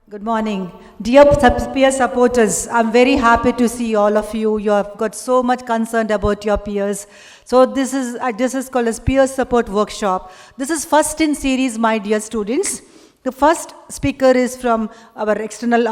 Good morning. Dear peer supporters, I'm very happy to see all of you. You have got so much concerned about your peers. So this is called as Peer Support Workshop. This is first in series, my dear students. The first speaker is from our external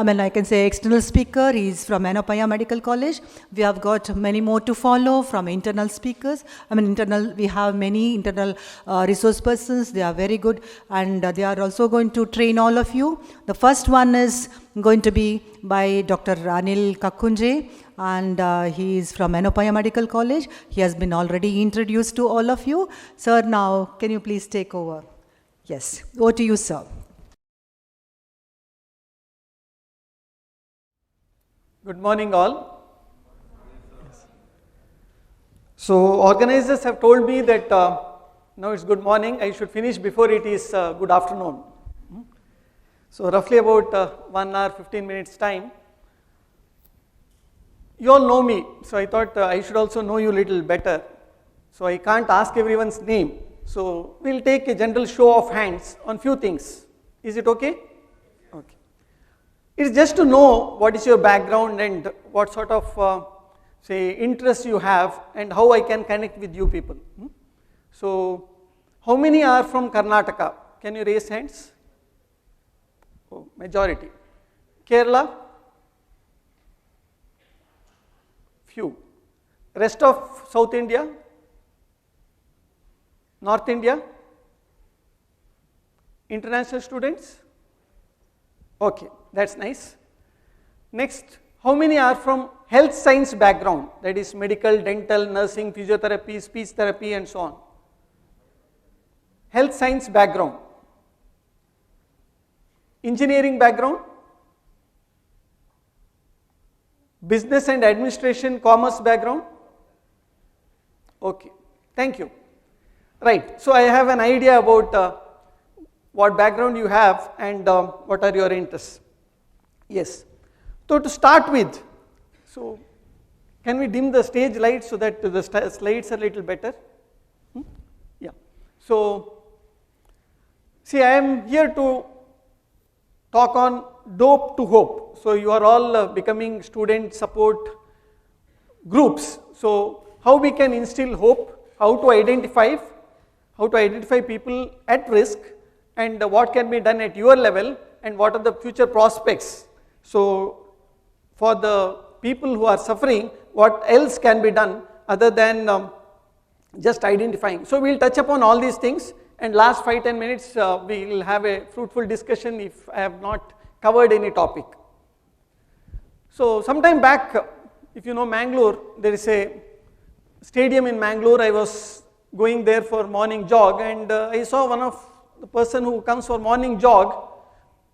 speaker. He is from Yenepoya Medical College. We have got many more to follow from internal speakers. We have many internal resource persons. They are very good and they are also going to train all of you. The first one is going to be by Dr. Anil Kakunje, and he is from Yenepoya Medical College. He has been already introduced to all of you. Sir, now can you please take over? Yes, over to you, sir. Good morning all. Yes. So organizers have told me that now it's good morning, I should finish before it is good afternoon. So roughly about 1 hour 15 minutes time. You all know me, so I thought I should also know you a little better. So I can't ask everyone's name. So we'll take a general show of hands on few things. Is it okay? Okay. It's just to know what is your background and what sort of interests you have and how I can connect with you people. So how many are from Karnataka? Can you raise hands? Oh, majority. Kerala? Few. Rest of South India? North India? International students? Okay, that's nice. Next, how many are from health science background? That is medical, dental, nursing, physiotherapy, speech therapy and so on. Health science background. Engineering background? Business and administration, commerce background? Okay, thank you. Right, so I have an idea about what background you have and what are your interests. Yes, so to start with, so can we dim the stage lights so that the slides are a little better? Yeah, so see, I am here to talk on dope to hope. So you are all becoming student support groups. So how we can instill hope, how to identify people at risk, and what can be done at your level and what are the future prospects. So for the people who are suffering, what else can be done other than just identifying. So we will touch upon all these things, and last 5-10 minutes we will have a fruitful discussion if I have not covered any topic. So sometime back, if you know Mangalore, there is a stadium in Mangalore. I was going there for morning jog, and I saw one of the person who comes for morning jog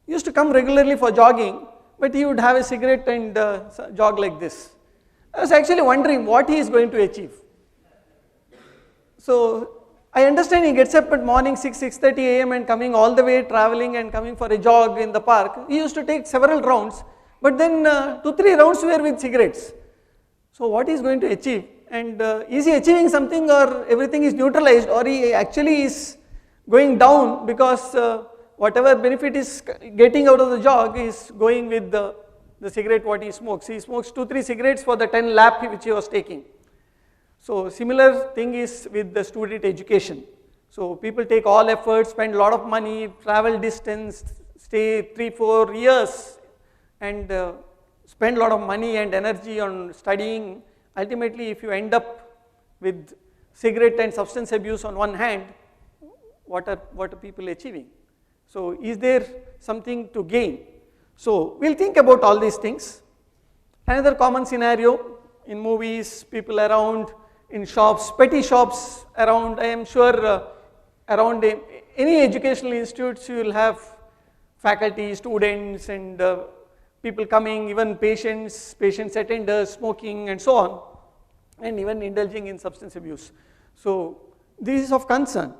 used to come regularly for jogging, but he would have a cigarette and jog like this. I was actually wondering what he is going to achieve. So I understand he gets up at morning 6:30 a.m. and coming all the way traveling and coming for a jog in the park. He used to take several rounds, but then 2-3 rounds were with cigarettes. So what he is going to achieve, and is he achieving something, or everything is neutralized, or he actually is going down because whatever benefit is getting out of the jog is going with the cigarette what he smokes. He smokes 2-3 cigarettes for the 10 lap which he was taking. So similar thing is with the student education. So people take all efforts, spend a lot of money, travel distance, stay 3-4 years and spend a lot of money and energy on studying. Ultimately, if you end up with cigarette and substance abuse on one hand, what are people achieving? So is there something to gain? So we'll think about all these things. Another common scenario in movies, people around, in shops, petty shops around. I am sure around any educational institutes you will have faculty, students and people coming, even patients attenders, smoking and so on, and even indulging in substance abuse. So this is of concern.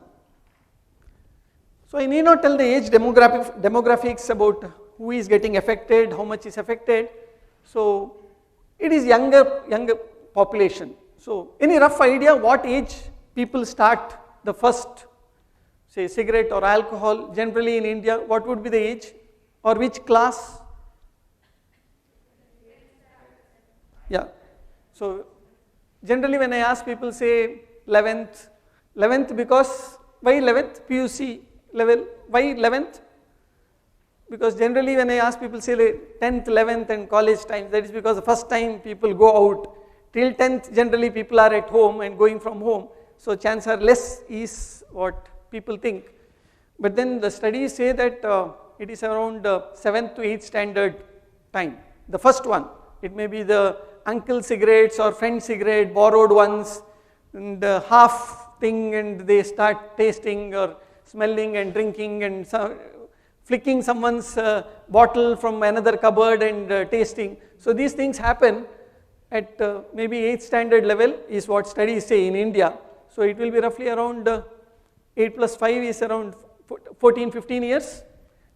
So I need not tell the age demographics about who is getting affected, how much is affected. So it is younger population. So any rough idea what age people start the first, say, cigarette or alcohol? Generally in India, what would be the age? or which class? Yeah. So generally when I ask people say 11th because, why 11th? PUC level, why 11th? Because generally when I ask people say 10th, 11th and college times, that is because the first time people go out. Till 10th generally people are at home and going from home, so chances are less is what people think. But then the studies say that it is around 7th to 8th standard time, the first one. It may be the uncle cigarettes or friend cigarette, borrowed ones, and half thing, and they start tasting or smelling and drinking and flicking someone's bottle from another cupboard and tasting. So these things happen at maybe 8th standard level is what studies say in India. So it will be roughly around 8 plus 5 is around 14, 15 years,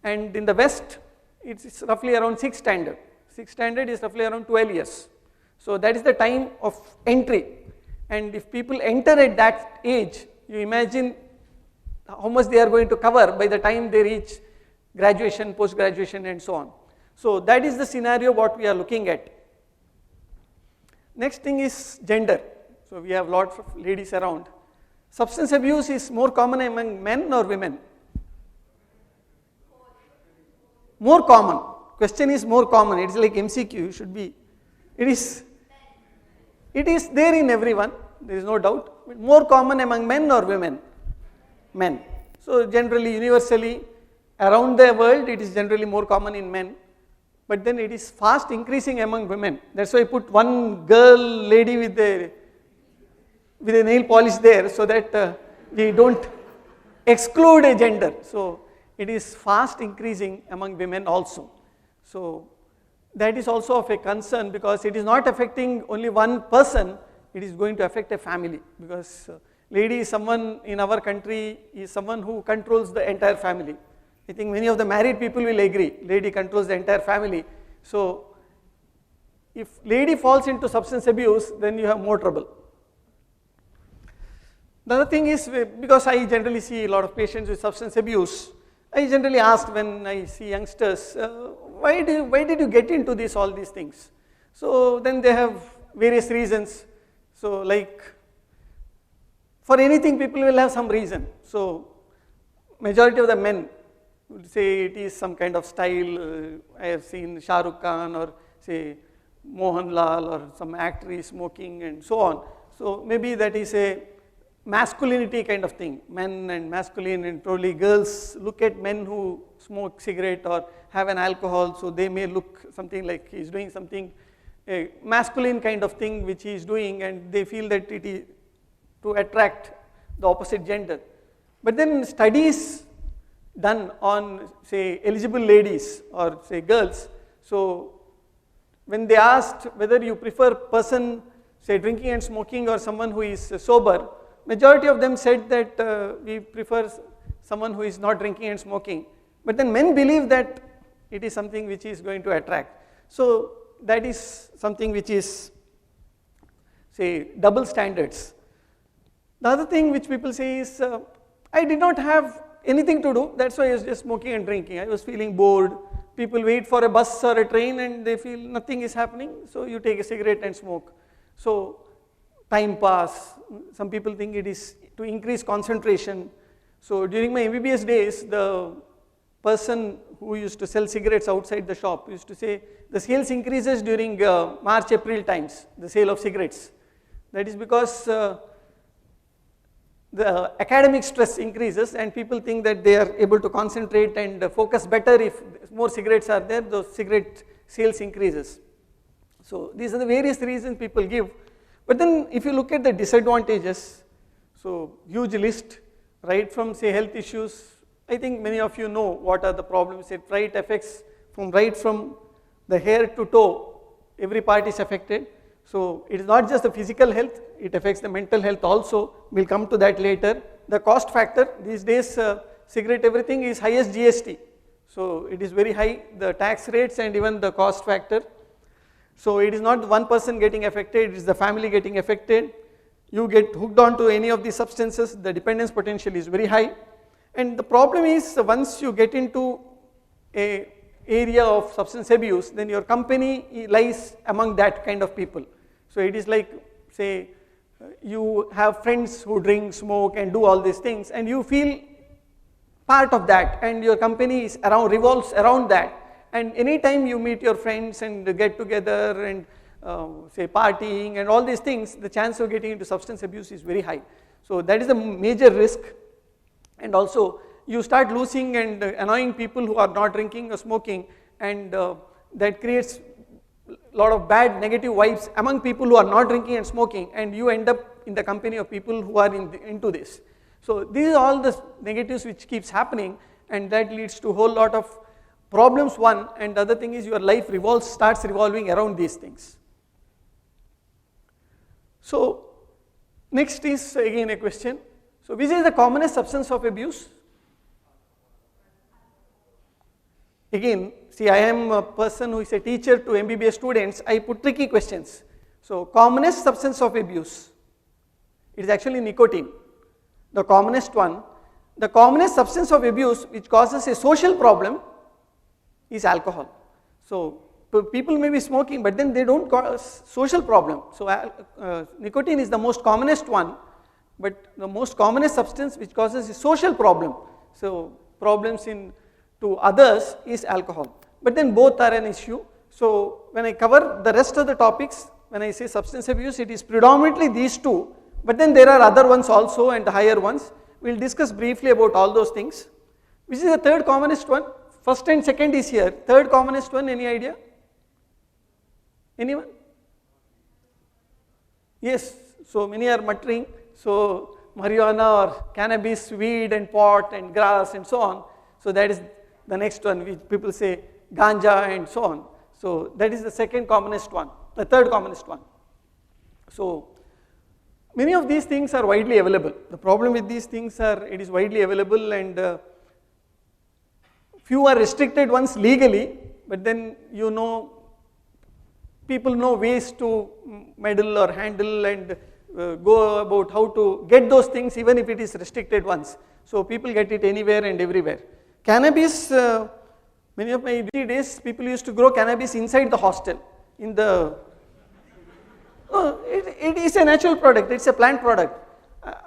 and in the West it's roughly around 6th standard. 6th standard is roughly around 12 years. So that is the time of entry, and if people enter at that age, you imagine how much they are going to cover by the time they reach graduation, post-graduation and so on. So that is the scenario what we are looking at. Next thing is gender. So we have lots of ladies around. Substance abuse is more common among men or women? More common. Question is more common. It is like MCQ. You should be. It is there in everyone. There is no doubt. But more common among men or women? Men. So generally, universally, around the world, it is generally more common in men. But then it is fast increasing among women. That's why I put one girl, lady with a nail polish there, so that we don't exclude a gender. So it is fast increasing among women also. So that is also of a concern, because it is not affecting only one person, it is going to affect a family, because lady is someone in our country is someone who controls the entire family. I think many of the married people will agree, lady controls the entire family. So if lady falls into substance abuse, then you have more trouble. The other thing is, because I generally see a lot of patients with substance abuse, I generally ask when I see youngsters, why did you get into all these things? So then they have various reasons. So like, for anything people will have some reason. So majority of the men would say it is some kind of style. I have seen Shah Rukh Khan or say Mohanlal or some actor is smoking and so on. So maybe that is a masculinity kind of thing, men and masculine, and probably girls look at men who smoke cigarette or have an alcohol, so they may look something like he is doing something, a masculine kind of thing which he is doing, and they feel that it is to attract the opposite gender. But then studies done on say eligible ladies or say girls, so when they asked whether you prefer person say drinking and smoking or someone who is sober, majority of them said that we prefer someone who is not drinking and smoking. But then men believe that it is something which is going to attract. So that is something which is say double standards. The other thing which people say is, I did not have anything to do, that's why I was just smoking and drinking. I was feeling bored. People wait for a bus or a train and they feel nothing is happening, so you take a cigarette and smoke. So time pass. Some people think it is to increase concentration. So during my MBBS days, the person who used to sell cigarettes outside the shop used to say the sales increases during March, April times, the sale of cigarettes. That is because the academic stress increases and people think that they are able to concentrate and focus better if more cigarettes are there, those cigarette sales increases. So these are the various reasons people give. But then if you look at the disadvantages, so huge list, right from say health issues, I think many of you know what are the problems. It right affects right from the hair to toe, every part is affected. So it is not just the physical health, it affects the mental health also. We'll come to that later. The cost factor, these days cigarette everything is highest GST. So it is very high, the tax rates and even the cost factor. So it is not one person getting affected, it is the family getting affected. You get hooked on to any of these substances, the dependence potential is very high. And the problem is once you get into a area of substance abuse, then your company lies among that kind of people. So it is like, say, you have friends who drink, smoke and do all these things, and you feel part of that, and your company is revolves around that. And anytime you meet your friends and get together and say partying and all these things, the chance of getting into substance abuse is very high. So that is a major risk. And also you start losing and annoying people who are not drinking or smoking, and that creates a lot of bad negative vibes among people who are not drinking and smoking, and you end up in the company of people who are into this. So these are all the negatives which keeps happening, and that leads to a whole lot of problems, one, and the other thing is your life starts revolving around these things. So next is again a question. So which is the commonest substance of abuse? Again, see, I am a person who is a teacher to MBBS students. I put tricky questions. So commonest substance of abuse, it is actually nicotine, the commonest one. The commonest substance of abuse which causes a social problem is alcohol. So people may be smoking, but then they don't cause social problem. So nicotine is the most commonest one, but the most commonest substance which causes a social problem. So problems to others is alcohol. But then both are an issue. So when I cover the rest of the topics, when I say substance abuse, it is predominantly these two, but then there are other ones also and higher ones. We will discuss briefly about all those things. Which is the third commonest one? First and second is here. Third commonest one, any idea? Anyone? Yes, so many are muttering. So marijuana or cannabis, weed and pot and grass and so on. So that is the next one, which people say ganja and so on. So that is the second commonest one, the third commonest one. So many of these things are widely available. The problem with these things are it is widely available, and few are restricted ones legally, but then people know ways to meddle or handle and go about how to get those things even if it is restricted ones. So people get it anywhere and everywhere. Cannabis, many of my days people used to grow cannabis inside the hostel. It is a natural product, it's a plant product.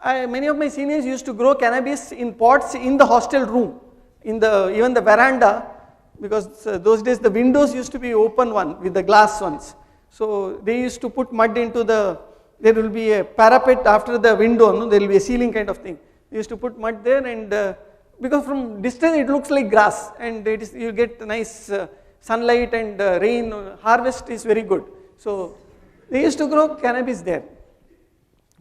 Many of my seniors used to grow cannabis in pots in the hostel room, even the veranda, because those days the windows used to be open one with the glass ones. So they used to put mud into there will be a parapet after the window, there will be a ceiling kind of thing. They used to put mud there, and because from distance it looks like grass, and you get nice sunlight and rain, harvest is very good. So they used to grow cannabis there.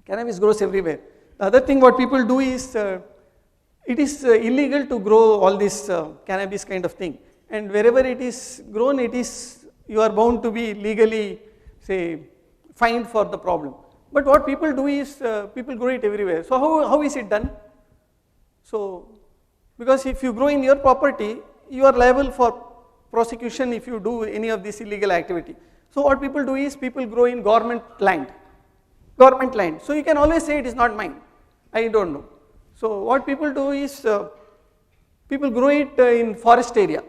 Cannabis grows everywhere. The other thing what people do is, it is illegal to grow all this cannabis kind of thing, and wherever it is grown, you are bound to be legally, say, fined for the problem. But what people do is, people grow it everywhere. So how is it done? So, because if you grow in your property, you are liable for prosecution if you do any of this illegal activity. So what people do is, people grow in government land. So you can always say it is not mine, I don't know. So what people do is, people grow it in forest area.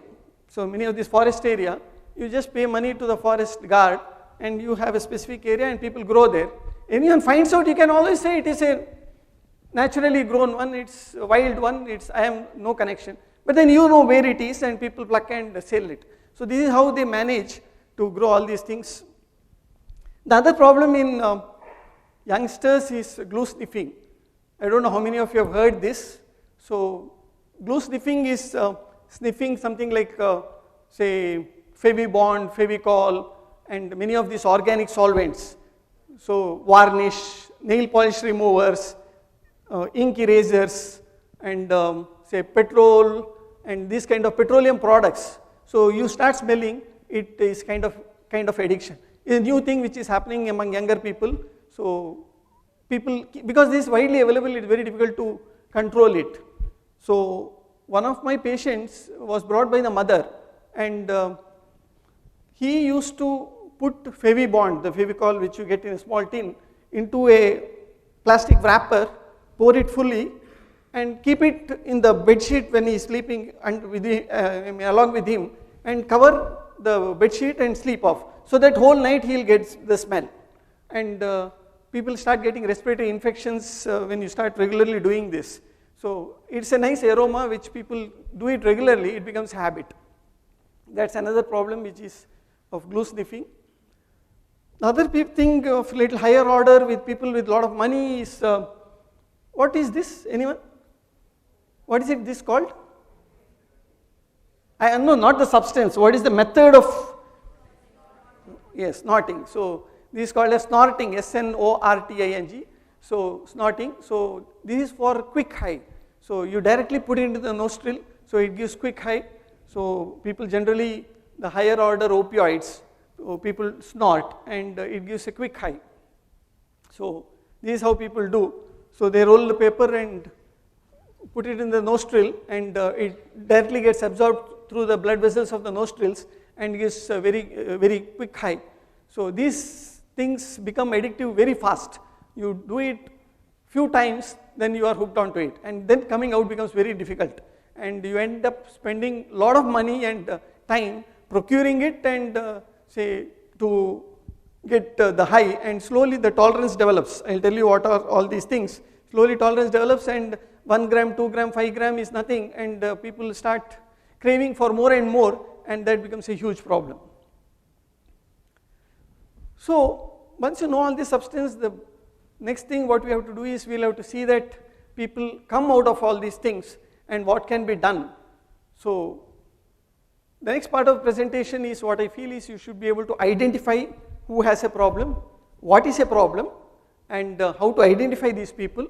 So many of this forest area, you just pay money to the forest guard and you have a specific area and people grow there. Anyone finds out, you can always say it is a naturally grown one, it's a wild one, I have no connection. But then you know where it is and people pluck and sell it. So this is how they manage to grow all these things. The other problem in youngsters is glue sniffing. I don't know how many of you have heard this. So glue sniffing is sniffing something like say Fevibond, Fevicol and many of these organic solvents. So varnish, nail polish removers, ink erasers and say petrol and these kind of petroleum products. So you start smelling, it is kind of addiction. It's a new thing which is happening among younger people. So people, because this is widely available, it's very difficult to control it. So one of my patients was brought by the mother, and he used to put Fevibond, the Fevicol which you get in a small tin, into a plastic wrapper, pour it fully and keep it in the bed sheet when he is sleeping and along with him, and cover the bed sheet and sleep off. So that whole night he'll get the smell. And people start getting respiratory infections when you start regularly doing this. So it's a nice aroma which people do it regularly, it becomes habit. That's another problem which is of glue sniffing. The other thing of little higher order with people with a lot of money is, what is this, anyone? What is it this called? I know not the substance, what is the method of, yes, snorting. So this is called as snorting, S-N-O-R-T-I-N-G. So snorting, so this is for quick high. So you directly put it into the nostril, so it gives quick high. So people generally, the higher order opioids, so people snort and it gives a quick high. So this is how people do. So they roll the paper and put it in the nostril, and it directly gets absorbed through the blood vessels of the nostrils and gives a very quick high. So these things become addictive very fast. You do it few times, then you are hooked onto it, and then coming out becomes very difficult, and you end up spending a lot of money and time procuring it and say to get the high, and slowly the tolerance develops. I'll tell you what are all these things. Slowly tolerance develops, and 1 gram, 2 gram, 5 gram is nothing, and people start craving for more and more, and that becomes a huge problem. So once you know all this substance, the next thing what we have to do is we'll have to see that people come out of all these things and what can be done. So the next part of presentation is what I feel is you should be able to identify who has a problem, what is a problem, and how to identify these people,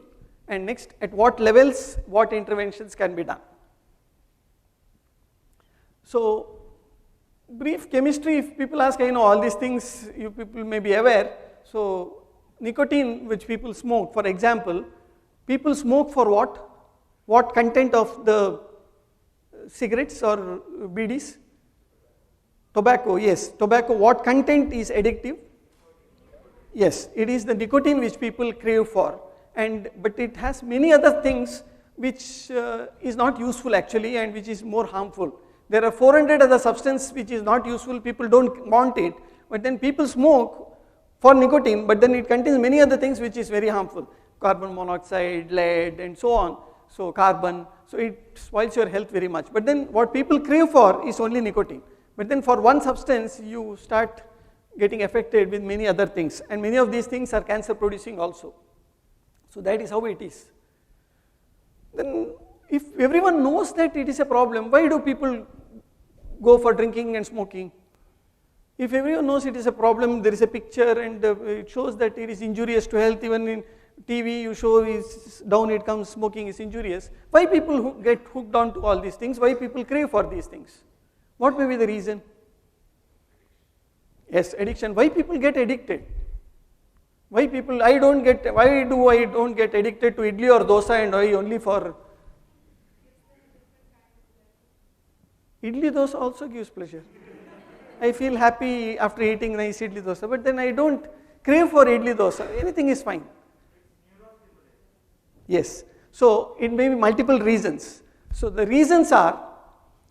and next at what levels what interventions can be done. So brief chemistry, if people ask, I know all these things you people may be aware. So nicotine which people smoke, for example, people smoke for what? What content of the cigarettes or BDs? Tobacco, yes. Tobacco, what content is addictive? Yes, it is the nicotine which people crave for, but it has many other things which is not useful actually and which is more harmful. There are 400 other substances which is not useful, people don't want it, but then people smoke for nicotine, but then it contains many other things which is very harmful. Carbon monoxide, lead and so on, so carbon, so it spoils your health very much. But then what people crave for is only nicotine. But then for one substance you start getting affected with many other things, and many of these things are cancer producing also. So that is how it is. Then if everyone knows that it is a problem, why do people go for drinking and smoking? If everyone knows it is a problem, there is a picture and it shows that it is injurious to health, even in TV you show is down it comes, smoking is injurious. Why people get hooked on to all these things? Why people crave for these things? What may be the reason? Yes, addiction. Why people get addicted? Why people, why do I don't get addicted to idli or dosa and why only for idli dosa also gives pleasure. I feel happy after eating nice idli dosa, but then I don't crave for idli dosa. Anything is fine. Yes. So it may be multiple reasons. So the reasons are,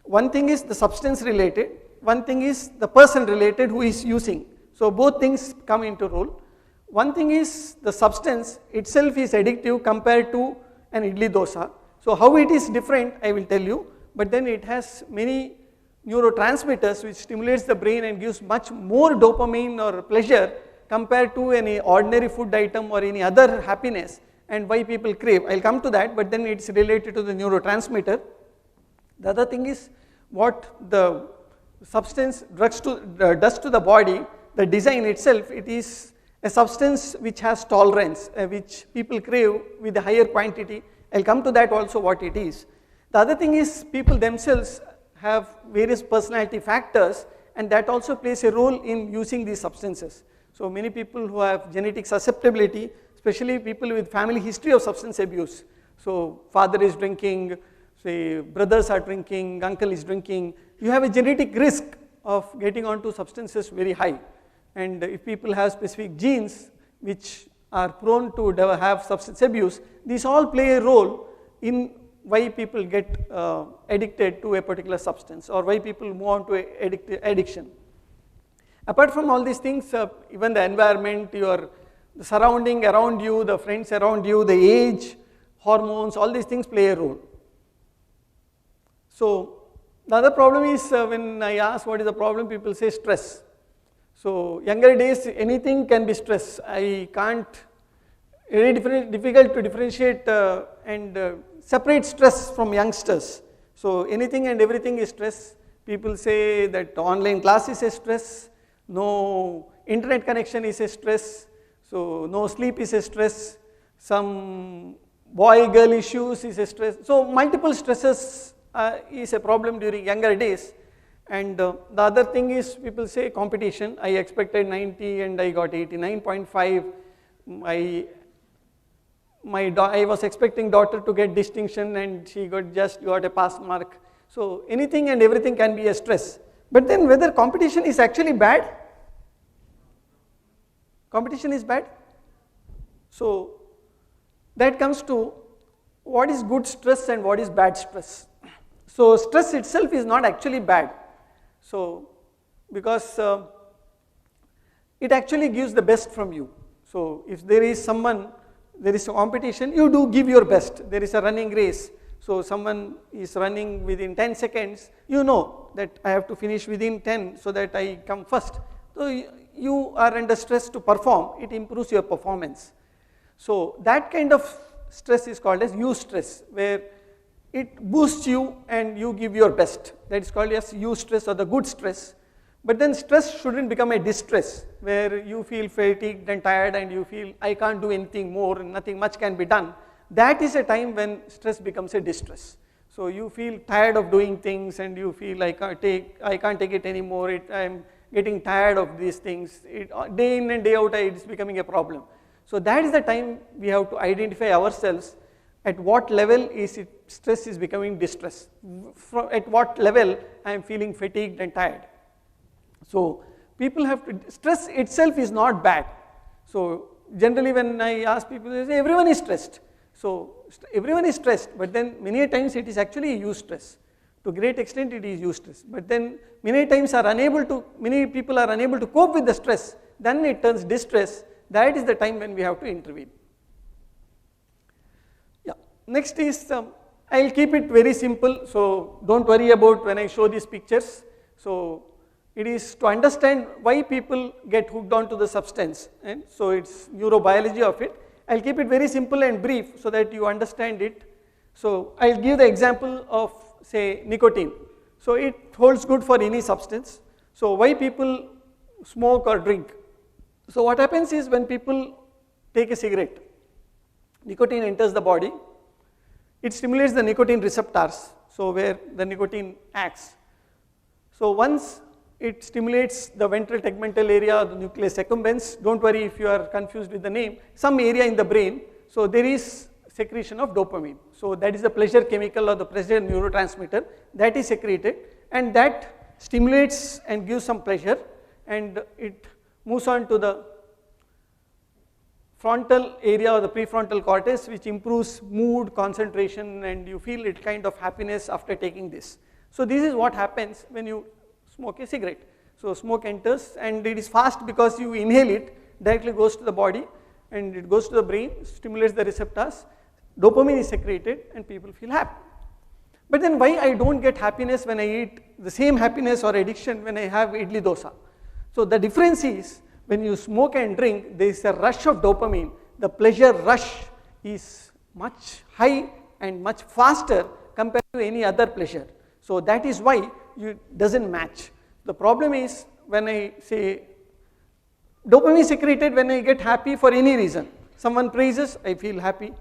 one thing is the substance related, one thing is the person related who is using. So both things come into role. One thing is the substance itself is addictive compared to an idli dosa. So how it is different I will tell you, but then it has many neurotransmitters which stimulates the brain and gives much more dopamine or pleasure compared to any ordinary food item or any other happiness, and why people crave. I will come to that, but then it is related to the neurotransmitter. The other thing is what the substance does to the body, the design itself, it is a substance which has tolerance, which people crave with a higher quantity. I will come to that also what it is. The other thing is people themselves have various personality factors, and that also plays a role in using these substances. So many people who have genetic susceptibility, especially people with family history of substance abuse. So father is drinking, say brothers are drinking, uncle is drinking, you have a genetic risk of getting onto substances very high. And if people have specific genes which are prone to have substance abuse, these all play a role in why people get addicted to a particular substance, or why people move on to addiction. Apart from all these things, even the environment, the surrounding around you, the friends around you, the age, hormones, all these things play a role. So the other problem is when I ask what is the problem, people say stress. So younger days, anything can be stress. I can't, very difficult to differentiate and separate stress from youngsters. So anything and everything is stress. People say that online class is a stress, no internet connection is a stress, so no sleep is a stress, some boy-girl issues is a stress. So multiple stresses is a problem during younger days. And the other thing is, people say competition. I expected 90 and I got 89.5. I was expecting daughter to get distinction and she just got a pass mark. So anything and everything can be a stress. But then whether competition is actually bad? Competition is bad? So that comes to what is good stress and what is bad stress. So stress itself is not actually bad. So because it actually gives the best from you. So if there is a competition, you do give your best. There is a running race. So someone is running within 10 seconds, you know that I have to finish within 10 so that I come first. So you are under stress to perform, it improves your performance. So that kind of stress is called as eustress, where it boosts you and you give your best. That is called as eustress or the good stress. But then stress shouldn't become a distress, where you feel fatigued and tired and you feel I can't do anything more and nothing much can be done. That is a time when stress becomes a distress. So you feel tired of doing things and you feel I can't take it anymore, I'm getting tired of these things. Day in and day out it is becoming a problem. So that is the time we have to identify ourselves at what level stress is becoming distress, at what level I am feeling fatigued and tired. So people have to, stress itself is not bad. So generally when I ask people, they say everyone is stressed. So everyone is stressed, but then many times it is actually eustress. To great extent it is eustress, but then many people are unable to cope with the stress, then it turns distress. That is the time when we have to intervene. Yeah. Next is, I will keep it very simple, so don't worry about when I show these pictures. So it is to understand why people get hooked onto the substance, and so it's neurobiology of it. I'll keep it very simple and brief so that you understand it. So I'll give the example of, say, nicotine. So it holds good for any substance. So why people smoke or drink? So what happens is when people take a cigarette, nicotine enters the body, it stimulates the nicotine receptors, so where the nicotine acts. So once it stimulates the ventral tegmental area, the nucleus accumbens, don't worry if you are confused with the name, some area in the brain, so there is secretion of dopamine. So that is the pleasure chemical or the pleasure neurotransmitter that is secreted, and that stimulates and gives some pleasure, and it moves on to the frontal area or the prefrontal cortex, which improves mood, concentration, and you feel it kind of happiness after taking this. So this is what happens when you smoke a cigarette. So smoke enters and it is fast because you inhale it, directly goes to the body and it goes to the brain, stimulates the receptors, dopamine is secreted and people feel happy. But then why I don't get happiness when I eat, the same happiness or addiction when I have idli dosa? So the difference is when you smoke and drink, there is a rush of dopamine. The pleasure rush is much high and much faster compared to any other pleasure. So that is why it doesn't match. The problem is when I say dopamine is secreted when I get happy for any reason. Someone praises, I feel happy.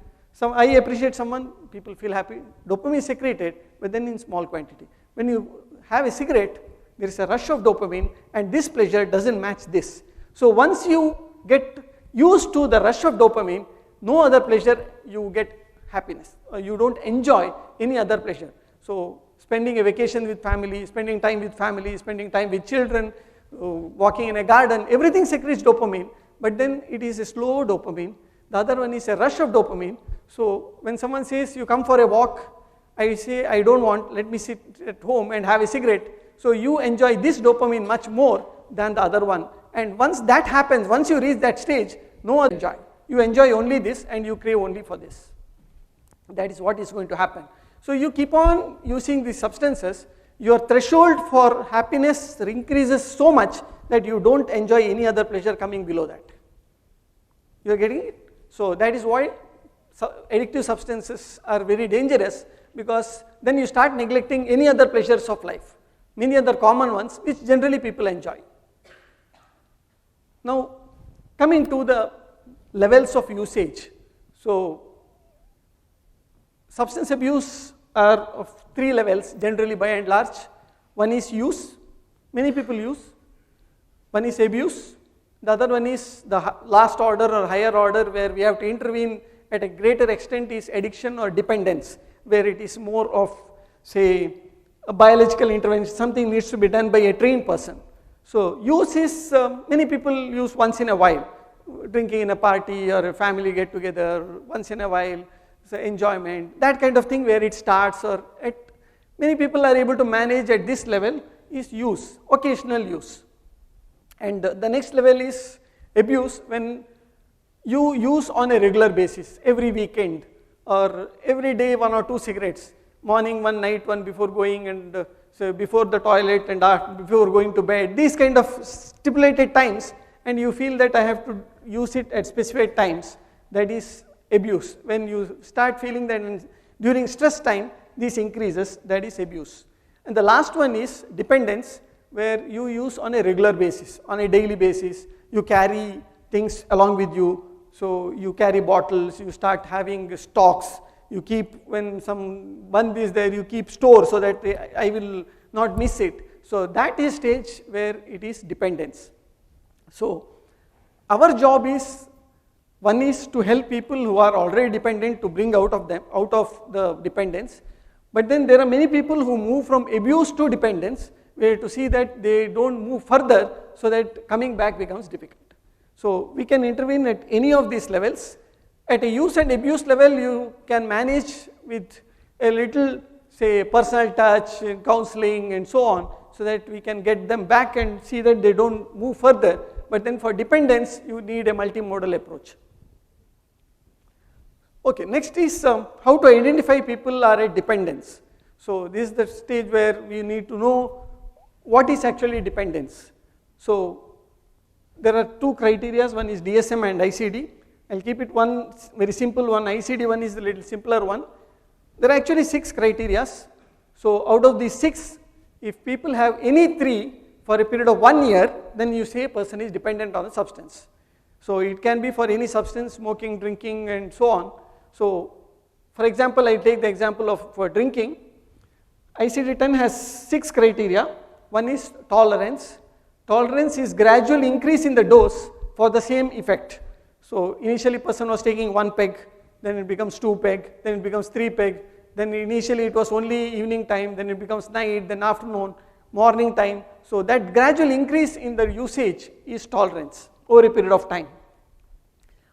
I appreciate someone, people feel happy. Dopamine is secreted, but then in small quantity. When you have a cigarette, there is a rush of dopamine and this pleasure doesn't match this. So once you get used to the rush of dopamine, no other pleasure you get happiness, or you don't enjoy any other pleasure. So spending a vacation with family, spending time with family, spending time with children, walking in a garden, everything secretes dopamine, but then it is a slow dopamine. The other one is a rush of dopamine. So when someone says you come for a walk I say I don't want, let me sit at home and have a cigarette. So you enjoy this dopamine much more than the other one. And once that happens, once you reach that stage, no other enjoy. You enjoy only this and you crave only for this. That is what is going to happen. So you keep on using these substances, your threshold for happiness increases so much that you don't enjoy any other pleasure coming below that. You are getting it? So that is why addictive substances are very dangerous, because then you start neglecting any other pleasures of life, many other common ones which generally people enjoy. Now coming to the levels of usage. So substance abuse are of 3 levels generally by and large. One is use, many people use. One is abuse. The other one is the last order or higher order, where we have to intervene at a greater extent, is addiction or dependence, where it is more of, say, a biological intervention, something needs to be done by a trained person. So use is, many people use once in a while, drinking in a party or a family get together, once in a while, so enjoyment, that kind of thing where it starts, or at many people are able to manage at this level is use, occasional use. And the next level is abuse, when you use on a regular basis, every weekend or every day 1 or 2 cigarettes, morning one, night one, before going and so before the toilet and after, before going to bed, these kind of stipulated times, and you feel that I have to use it at specified times, that is abuse. When you start feeling that during stress time this increases, that is abuse. And the last one is dependence, where you use on a regular basis, on a daily basis, you carry things along with you, so you carry bottles, you start having stocks, you keep, when some band is there, you keep store so that I will not miss it. So that is stage where it is dependence. So our job is, one is to help people who are already dependent to bring out of the dependence, but then there are many people who move from abuse to dependence, where to see that they don't move further, so that coming back becomes difficult. So we can intervene at any of these levels. At a use and abuse level, you can manage with a little, say, personal touch, counseling and so on, so that we can get them back and see that they don't move further. But then for dependence, you need a multimodal approach. Okay, next is how to identify people are at dependence. So this is the stage where we need to know what is actually dependence. So there are 2 criteria, one is DSM and ICD. I'll keep it one very simple one, ICD one is a little simpler one. There are actually 6 criteria. So out of these 6, if people have any 3 for a period of 1 year, then you say a person is dependent on a substance. So it can be for any substance, smoking, drinking and so on. So for example, I take the example of for drinking. ICD-10 has 6 criteria. One is tolerance. Tolerance is gradual increase in the dose for the same effect. So initially person was taking 1 peg, then it becomes 2 peg, then it becomes 3 peg, then initially it was only evening time, then it becomes night, then afternoon, morning time. So that gradual increase in the usage is tolerance over a period of time.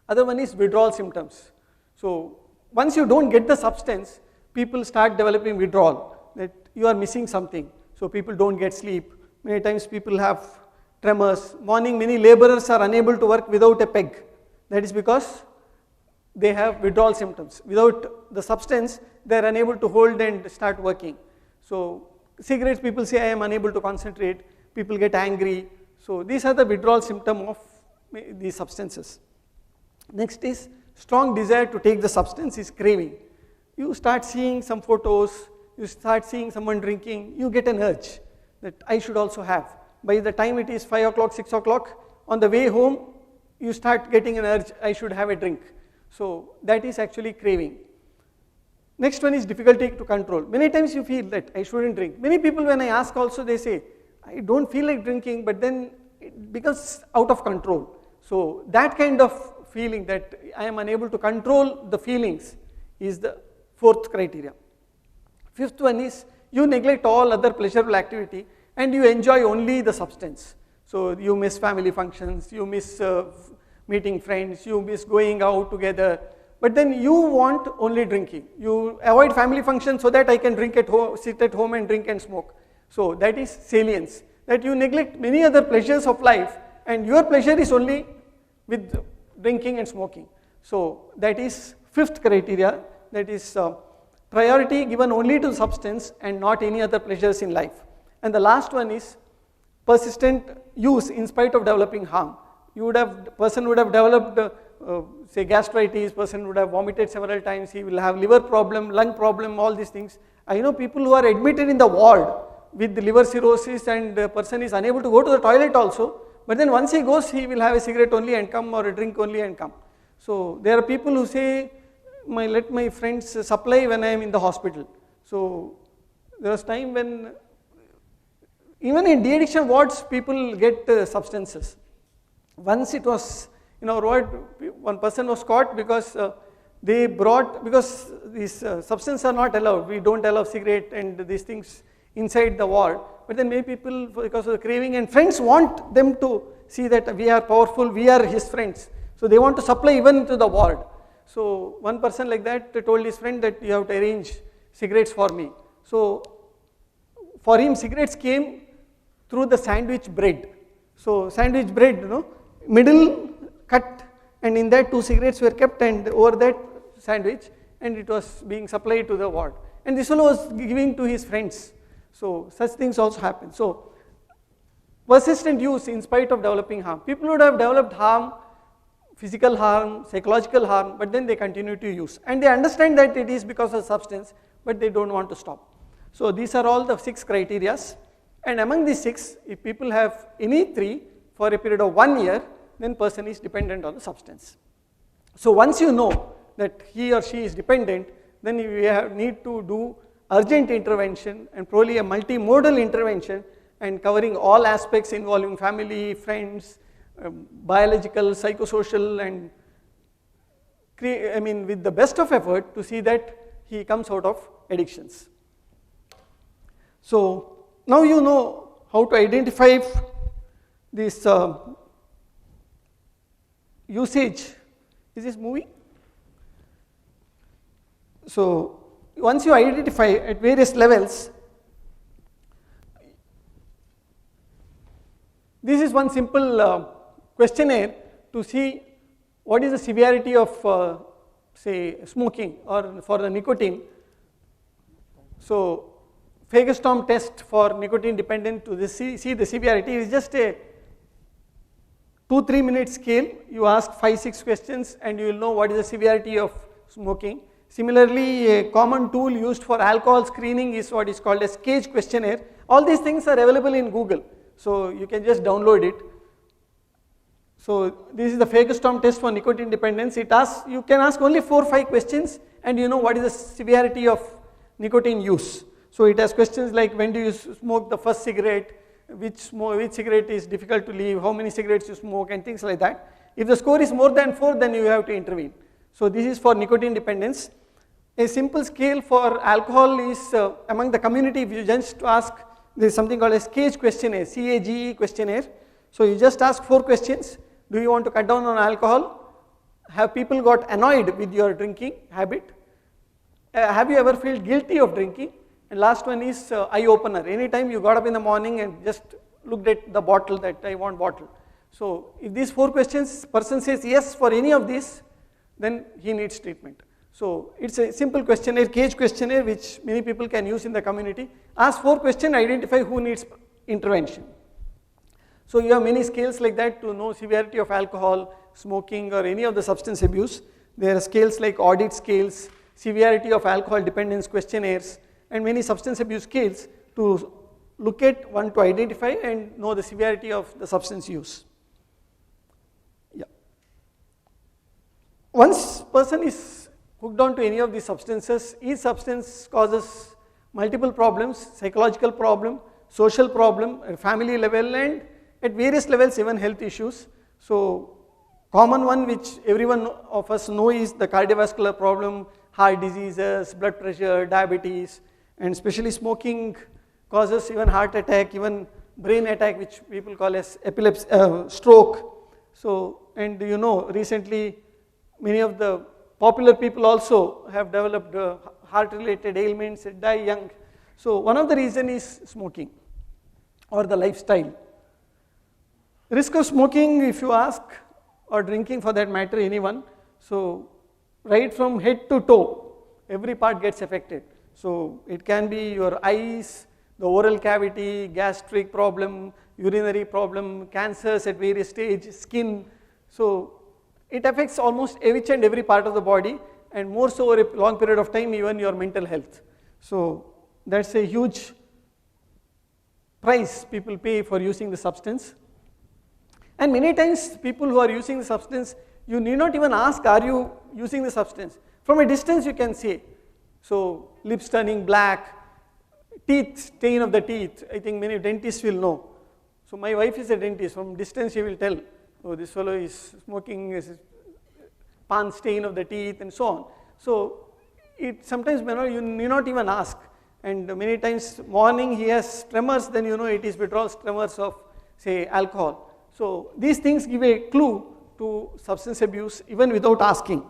Other one is withdrawal symptoms. So once you don't get the substance, people start developing withdrawal, that you are missing something. So people don't get sleep. Many times people have tremors. Morning, many laborers are unable to work without a peg. That is because they have withdrawal symptoms. Without the substance, they are unable to hold and start working. So cigarettes, people say I am unable to concentrate. People get angry. So these are the withdrawal symptoms of these substances. Next is strong desire to take the substance is craving. You start seeing some photos, you start seeing someone drinking, you get an urge that I should also have. By the time it is 5 o'clock, 6 o'clock, on the way home, you start getting an urge, I should have a drink. So that is actually craving. Next one is difficulty to control. Many times you feel that I shouldn't drink. Many people when I ask also, they say, I don't feel like drinking, but then it becomes out of control. So that kind of feeling that I am unable to control the feelings is the 4th criteria. 5th one is you neglect all other pleasurable activity and you enjoy only the substance. So you miss family functions, you miss meeting friends, you miss going out together. but then you want only drinking. You avoid family functions so that I can drink at home, sit at home and drink and smoke. So that is salience, that you neglect many other pleasures of life and your pleasure is only with drinking and smoking. So that is fifth criteria, that is priority given only to substance and not any other pleasures in life. And the last one is persistent use in spite of developing harm. Person would have developed say gastritis, person would have vomited several times, he will have liver problem, lung problem, all these things. I know people who are admitted in the ward with liver cirrhosis and the person is unable to go to the toilet also, but then once he goes he will have a cigarette only and come or a drink only and come. So there are people who say, let my friends supply when I am in the hospital. So there was time when even in de-addiction wards people get substances. Once it was, in our ward, one person was caught because because these substances are not allowed. We don't allow cigarette and these things inside the ward. But then many people, because of the craving, and friends want them to see that we are powerful, we are his friends. So they want to supply even to the ward. So one person like that told his friend that you have to arrange cigarettes for me. So for him cigarettes came through the sandwich bread. So sandwich bread, middle cut, and in that 2 cigarettes were kept and over that sandwich, and it was being supplied to the ward. And this fellow was giving to his friends. So such things also happen. So persistent use in spite of developing harm. People would have developed harm, physical harm, psychological harm, but then they continue to use. And they understand that it is because of substance, but they don't want to stop. So these are all the 6 criteria. And among these 6, if people have any 3 for a period of 1 year, then person is dependent on the substance. So once you know that he or she is dependent, then you need to do urgent intervention and probably a multimodal intervention and covering all aspects involving family, friends, biological, psychosocial, and with the best of effort to see that he comes out of addictions. So now you know how to identify this usage. Is this moving? So once you identify at various levels, this is one simple questionnaire to see what is the severity of say smoking or for the nicotine. So Fagerstrom test for nicotine dependent to see the severity is just a 2-3 minute scale. You ask 5-6 questions and you will know what is the severity of smoking. Similarly, a common tool used for alcohol screening is what is called a SCAGE questionnaire. All these things are available in Google, so you can just download it. So this is the Fagerstrom test for nicotine dependence. You can ask only 4-5 questions and you know what is the severity of nicotine use. So it has questions like when do you smoke the first cigarette, which cigarette is difficult to leave, how many cigarettes you smoke, and things like that. If the score is more than 4, then you have to intervene. So this is for nicotine dependence. A simple scale for alcohol is among the community, if you just ask, there is something called a SCAGE questionnaire, CAGE questionnaire. So you just ask 4 questions. Do you want to cut down on alcohol? Have people got annoyed with your drinking habit? Have you ever felt guilty of drinking? And last one is eye opener. Anytime you got up in the morning and just looked at the bottle that I want bottle. So if these 4 questions, person says yes for any of these, then he needs treatment. So it's a simple questionnaire, CAGE questionnaire, which many people can use in the community. Ask 4 questions, identify who needs intervention. So you have many scales like that to know severity of alcohol, smoking, or any of the substance abuse. There are scales like audit scales, severity of alcohol dependence questionnaires, and many substance abuse scales to look at, one to identify and know the severity of the substance use. Yeah. Once person is hooked on to any of these substances, each substance causes multiple problems, psychological problem, social problem, at family level, and at various levels even health issues. So common one which everyone of us know is the cardiovascular problem, heart diseases, blood pressure, diabetes, and especially smoking causes even heart attack, even brain attack, which people call as epilepsy, stroke. So, and recently many of the popular people also have developed heart-related ailments and die young. So one of the reasons is smoking or the lifestyle. Risk of smoking, if you ask, or drinking for that matter, anyone, so right from head to toe, every part gets affected. So it can be your eyes, the oral cavity, gastric problem, urinary problem, cancers at various stages, skin. So it affects almost each and every part of the body, and more so over a long period of time, even your mental health. So that's a huge price people pay for using the substance. And many times people who are using the substance, you need not even ask, are you using the substance? From a distance you can say. So lips turning black, teeth, stain of the teeth, I think many dentists will know. So my wife is a dentist, from distance she will tell, oh, this fellow is smoking, pan stain of the teeth and so on. So it sometimes you need not even ask, and many times morning he has tremors, then you know it is withdrawal tremors of say alcohol. So these things give a clue to substance abuse even without asking.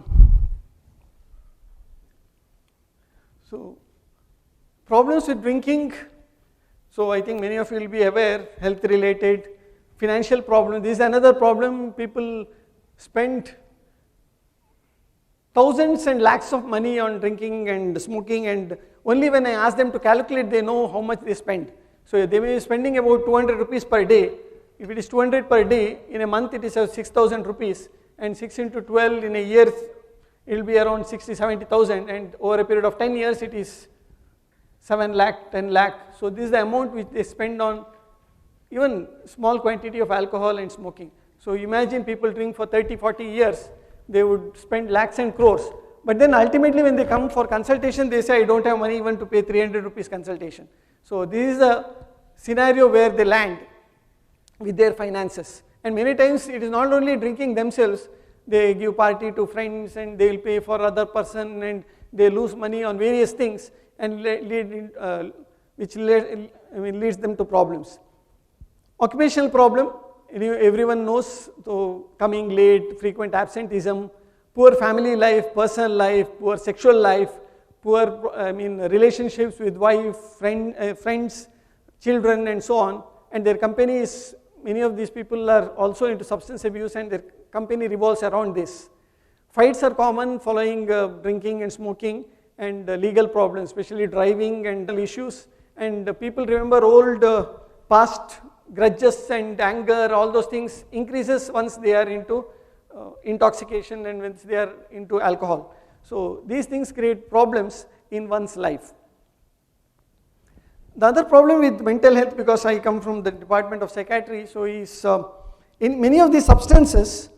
So problems with drinking, so I think many of you will be aware, health related, financial problem. This is another problem. People spend thousands and lakhs of money on drinking and smoking, and only when I ask them to calculate, they know how much they spend. So they may be spending about 200 rupees per day. If it is 200 per day, in a month it is 6,000 rupees, and 6 into 12 in a year, it will be around 60,000-70,000, and over a period of 10 years it is 7 lakh, 10 lakh. So this is the amount which they spend on even small quantity of alcohol and smoking. So imagine people drink for 30-40 years, they would spend lakhs and crores. But then ultimately when they come for consultation, they say, I don't have money even to pay 300 rupees consultation. So this is a scenario where they land with their finances. And many times it is not only drinking themselves, they give party to friends and they will pay for other person, and they lose money on various things, and which leads them to problems. Occupational problem, everyone knows, so coming late, frequent absenteeism, poor family life, personal life, poor sexual life, poor relationships with wife, friends, children and so on. And their companies, many of these people are also into substance abuse, and their company revolves around this. Fights are common following drinking and smoking, and legal problems, especially driving and issues. And people remember old past grudges and anger, all those things increases once they are into intoxication and once they are into alcohol. So these things create problems in one's life. The other problem with mental health, because I come from the Department of Psychiatry, so is in many of these substances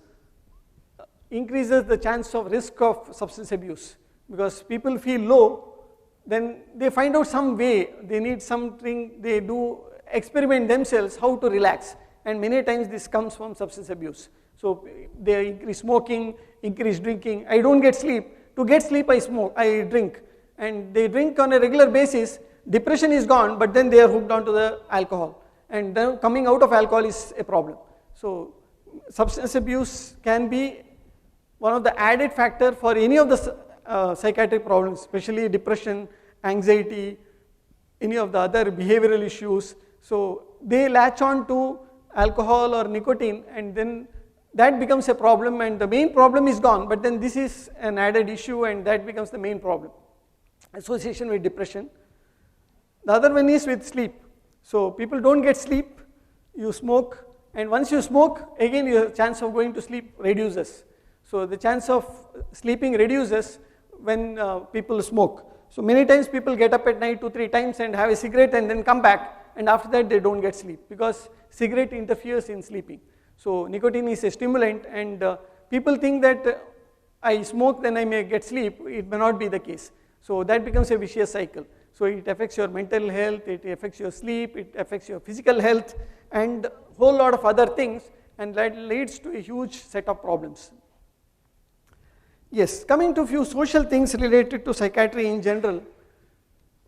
increases the chance of risk of substance abuse, because people feel low, then they find out some way, they need something, they do experiment themselves how to relax, and many times this comes from substance abuse. So they increase smoking, increase drinking. I don't get sleep. To get sleep I drink, and they drink on a regular basis. Depression is gone, but then they are hooked onto the alcohol, and then coming out of alcohol is a problem. So substance abuse can be one of the added factor for any of the psychiatric problems, especially depression, anxiety, any of the other behavioral issues. So they latch on to alcohol or nicotine, and then that becomes a problem, and the main problem is gone, but then this is an added issue, and that becomes the main problem. Association with depression. The other one is with sleep. So people don't get sleep, you smoke, and once you smoke, again your chance of going to sleep reduces. So the chance of sleeping reduces when people smoke. So many times people get up at night 2-3 times and have a cigarette and then come back, and after that they don't get sleep because cigarette interferes in sleeping. So nicotine is a stimulant, and people think that I smoke then I may get sleep. It may not be the case. So that becomes a vicious cycle. So it affects your mental health, it affects your sleep, it affects your physical health, and a whole lot of other things, and that leads to a huge set of problems. Yes, coming to a few social things related to psychiatry in general.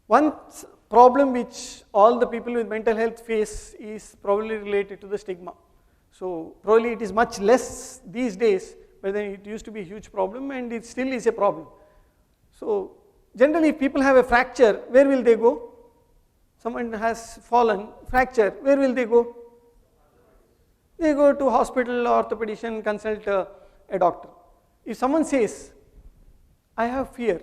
One problem which all the people with mental health face is probably related to the stigma. So probably it is much less these days, but then it used to be a huge problem and it still is a problem. So generally if people have a fracture, where will they go? Someone has fallen, fracture, where will they go? They go to hospital, orthopedician, consult a doctor. If someone says, I have fear,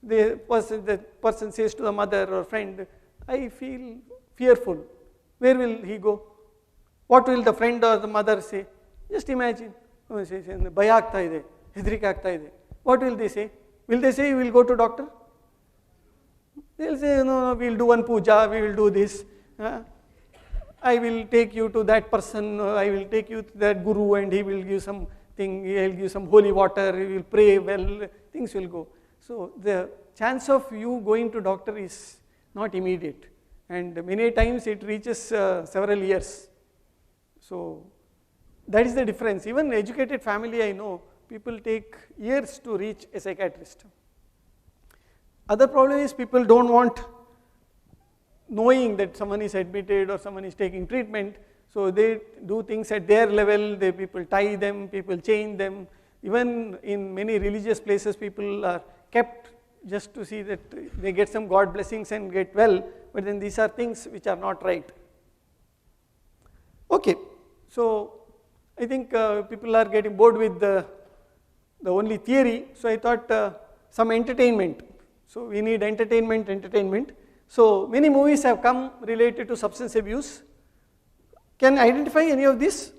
the person says to the mother or friend, I feel fearful, where will he go? What will the friend or the mother say? Just imagine, bhaya aagta ide, hedrika aagta ide. What will they say? Will they say, we will go to doctor? They will say, no, we will do one puja, we will do this. I will take you to that person, I will take you to that guru and he will give something, he will give some holy water, he will pray, well, things will go. So the chance of you going to doctor is not immediate, and many times it reaches several years. So that is the difference. Even educated family, I know, people take years to reach a psychiatrist. Other problem is people don't want knowing that someone is admitted or someone is taking treatment, so they do things at their level, people tie them, people chain them. Even in many religious places, people are kept just to see that they get some God blessings and get well, but then these are things which are not right. Okay, so I think people are getting bored with the only theory, so I thought some entertainment. So we need entertainment. So many movies have come related to substance abuse. Can identify any of this?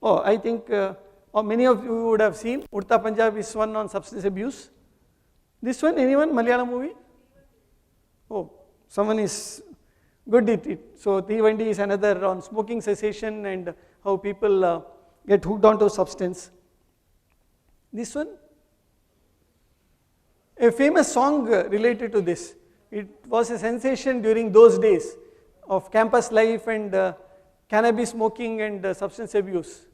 Oh, I think many of you would have seen Udta Punjab is one on substance abuse. This one, anyone? Malayalam movie? Oh, someone is good at it. So Tivandi is another on smoking cessation and how people get hooked onto substance. This one? A famous song related to this. It was a sensation during those days of campus life and cannabis smoking and substance abuse.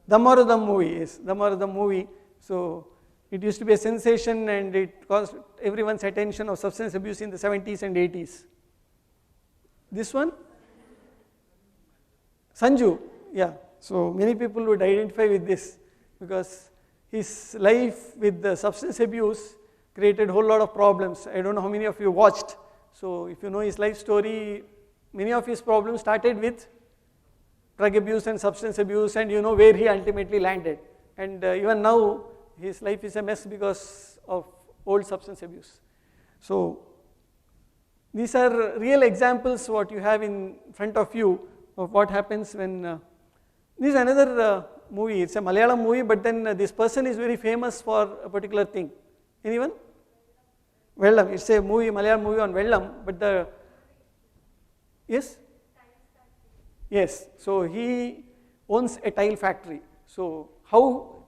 Damaradam movie, yes, Damaradam movie. So it used to be a sensation and it caused everyone's attention of substance abuse in the 70s and 80s. This one? Sanju, yeah. So many people would identify with this because his life with the substance abuse created a whole lot of problems. I don't know how many of you watched. So if you know his life story, many of his problems started with drug abuse and substance abuse, and you know where he ultimately landed. And even now, his life is a mess because of old substance abuse. So these are real examples what you have in front of you of what happens when this is another movie. It's a Malayalam movie, but then this person is very famous for a particular thing. Anyone? Vellam. It's a movie, Malayalam movie on Vellam, but the yes? Yes. So he owns a tile factory. So how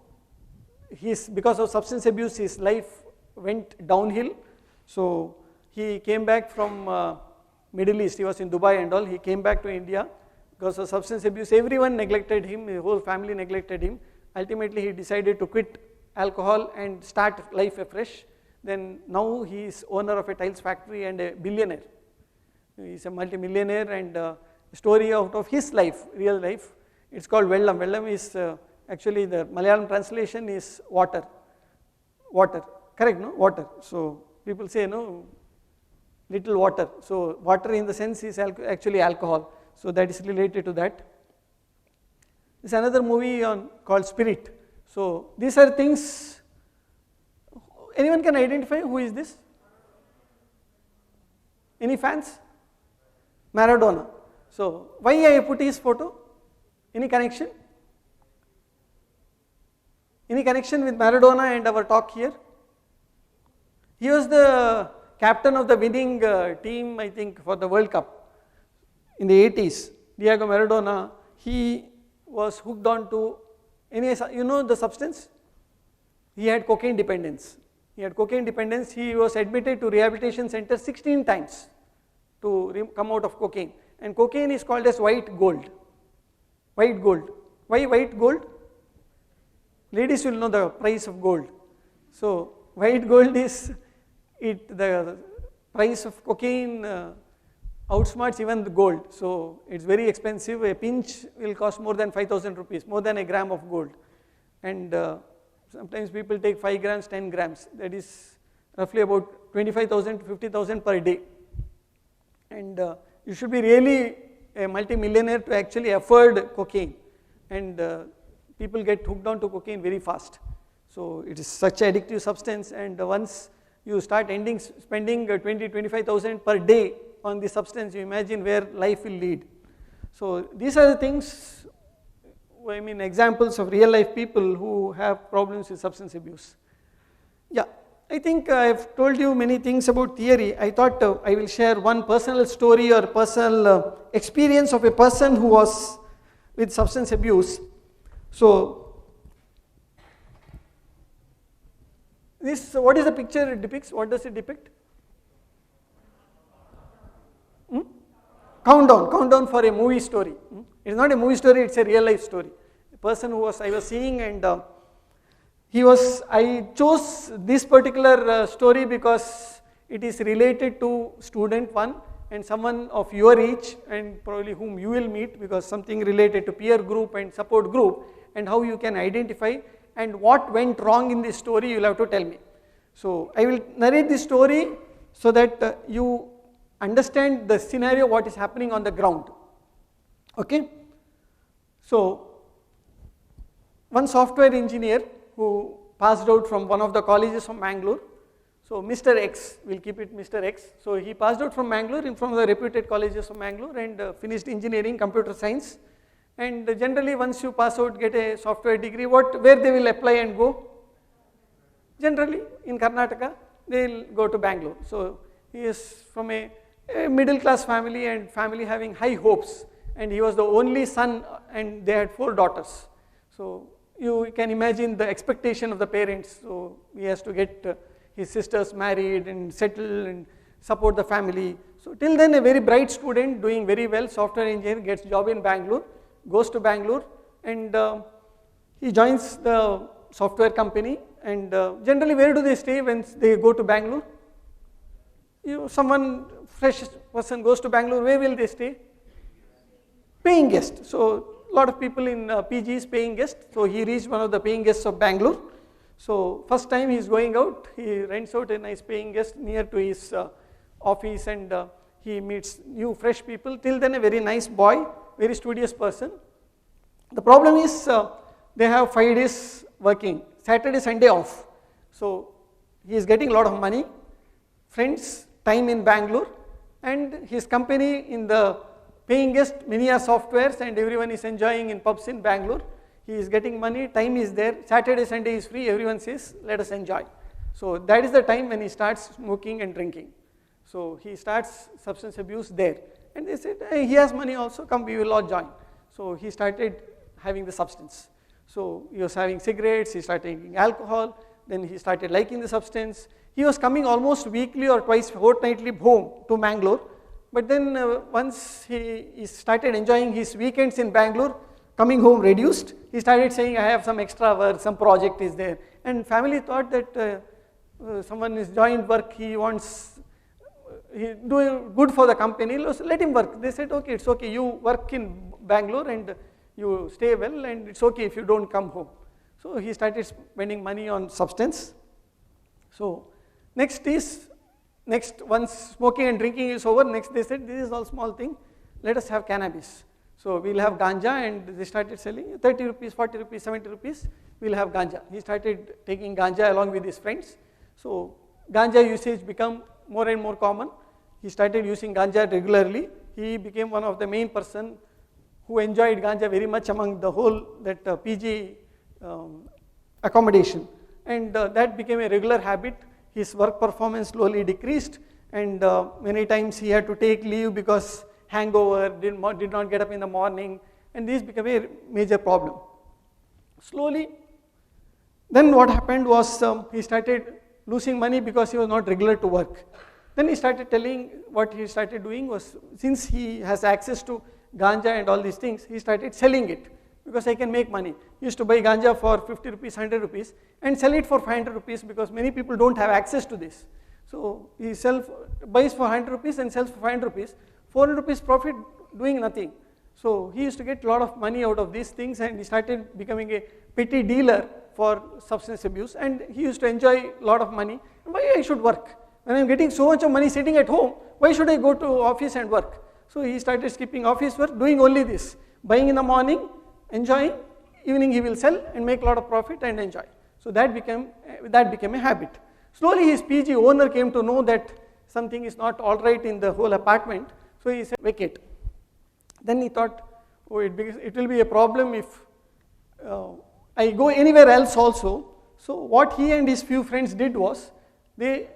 because of substance abuse, his life went downhill. So he came back from Middle East. He was in Dubai and all. He came back to India. Because of substance abuse, everyone neglected him, his whole family neglected him. Ultimately, he decided to quit alcohol and start life afresh. Then now he is owner of a tiles factory and a billionaire. He is a multi-millionaire, and a story out of his life, real life. It's called Vellam. Vellam is actually the Malayalam translation is water. Water, correct, no? Water. So people say, no, little water. So water in the sense is actually alcohol. So that is related to that. This is another movie called Spirit. So these are things, anyone can identify who is this? Any fans? Maradona. So why I put his photo? Any connection? Any connection with Maradona and our talk here? He was the captain of the winning team, I think, for the World Cup. In the 80s, Diego Maradona, he was hooked on to, you know the substance? He had cocaine dependence. He was admitted to rehabilitation center 16 times to come out of cocaine. And cocaine is called as white gold. White gold. Why white gold? Ladies will know the price of gold. So white gold is the price of cocaine outsmarts even the gold. So it's very expensive. A pinch will cost more than 5,000 rupees, more than a gram of gold. And sometimes people take 5 grams, 10 grams. That is roughly about 25,000 to 50,000 per day. And you should be really a multi-millionaire to actually afford cocaine. And people get hooked on to cocaine very fast. So it is such an addictive substance, and once you start spending 20, 25,000 per day on the substance, you imagine where life will lead. So these are the things, I mean, examples of real life people who have problems with substance abuse. Yeah, I think I have told you many things about theory. I thought I will share one personal story or personal experience of a person who was with substance abuse. So this, what is the picture it depicts? What does it depict? Countdown for a movie story. It's not a movie story, it's a real life story. A person who I was seeing, and I chose this particular story because it is related to student 1 and someone of your age and probably whom you will meet, because something related to peer group and support group, and how you can identify and what went wrong in this story you will have to tell me. So I will narrate this story so that you understand the scenario, what is happening on the ground. Okay? So one software engineer who passed out from one of the colleges from Mangalore. So Mr. X, we'll keep it Mr. X. So he passed out from Mangalore, in from the reputed colleges of Mangalore, and finished engineering, computer science. And generally once you pass out, get a software degree, where they will apply and go? Generally in Karnataka, they will go to Bangalore. So he is from a middle class family, and family having high hopes, and he was the only son, and they had 4 daughters. So you can imagine the expectation of the parents. So he has to get his sisters married and settle and support the family. So till then a very bright student doing very well, software engineer, gets job in Bangalore, goes to Bangalore, and he joins the software company. And generally where do they stay when they go to Bangalore? Someone fresh person goes to Bangalore, where will they stay? Paying guest. So a lot of people in PGs paying guest. So he reached one of the paying guests of Bangalore. So first time he is going out, he rents out a nice paying guest near to his office, and he meets new fresh people. Till then a very nice boy, very studious person. The problem is they have 5 days working, Saturday, Sunday off. So he is getting a lot of money, friends, time in Bangalore, and his company in the paying guest, many are softwares, and everyone is enjoying in pubs in Bangalore. He is getting money, time is there, Saturday, Sunday is free, everyone says, let us enjoy. So that is the time when he starts smoking and drinking. So he starts substance abuse there. And they said, hey, he has money also, come, we will all join. So he started having the substance. So he was having cigarettes, he started taking alcohol, then he started liking the substance. He was coming almost weekly or twice fortnightly home to Mangalore. But then once he started enjoying his weekends in Bangalore, coming home reduced, he started saying, I have some extra work, some project is there. And family thought that someone is joined work, he wants, he doing good for the company, let him work. They said, okay, it's okay, you work in Bangalore and you stay well, and it's okay if you don't come home. So he started spending money on substance. So next, once smoking and drinking is over, next they said, this is all small thing, let us have cannabis. So we'll have ganja, and they started selling 30 rupees, 40 rupees, 70 rupees, we'll have ganja. He started taking ganja along with his friends. So ganja usage became more and more common. He started using ganja regularly. He became one of the main person who enjoyed ganja very much among the whole PG accommodation. And that became a regular habit. His work performance slowly decreased, and many times he had to take leave because hangover, did not get up in the morning, and this became a major problem. Slowly, then what happened was he started losing money because he was not regular to work. Then he started telling, what he started doing was, since he has access to ganja and all these things, he started selling it because I can make money. He used to buy ganja for 50 rupees, 100 rupees and sell it for 500 rupees because many people don't have access to this. So he buys for 100 rupees and sells for 500 rupees. 400 rupees profit doing nothing. So he used to get a lot of money out of these things, and he started becoming a petty dealer for substance abuse, and he used to enjoy a lot of money. Why I should work? When I am getting so much of money sitting at home, why should I go to office and work? So he started skipping office work, doing only this, buying in the morning, enjoying, evening he will sell and make a lot of profit and enjoy. So that became a habit. Slowly his PG owner came to know that something is not all right in the whole apartment, so he said vacate. Then he thought, oh, it will be a problem if I go anywhere else also. So what he and his few friends did was, they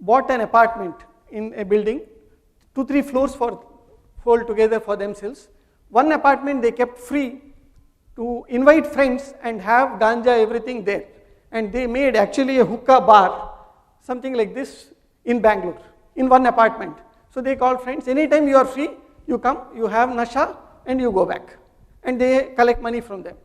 bought an apartment in a building, 2-3 floors for hold together for themselves. One apartment they kept free to invite friends and have ganja, everything there. And they made actually a hookah bar, something like this, in Bangalore, in one apartment. So they called friends, anytime you are free, you come, you have nasha, and you go back. And they collect money from them.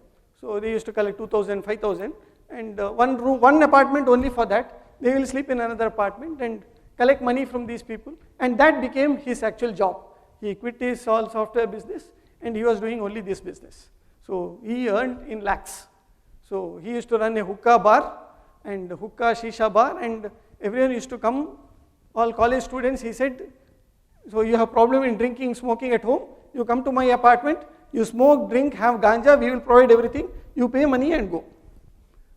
So they used to collect 2,000, 5,000, and one apartment only for that. They will sleep in another apartment and collect money from these people. And that became his actual job. He quit his all software business, and he was doing only this business. So he earned in lakhs. So he used to run a hookah bar and hookah shisha bar, and everyone used to come, all college students. He said, so you have problem in drinking, smoking at home, you come to my apartment, you smoke, drink, have ganja, we will provide everything, you pay money and go.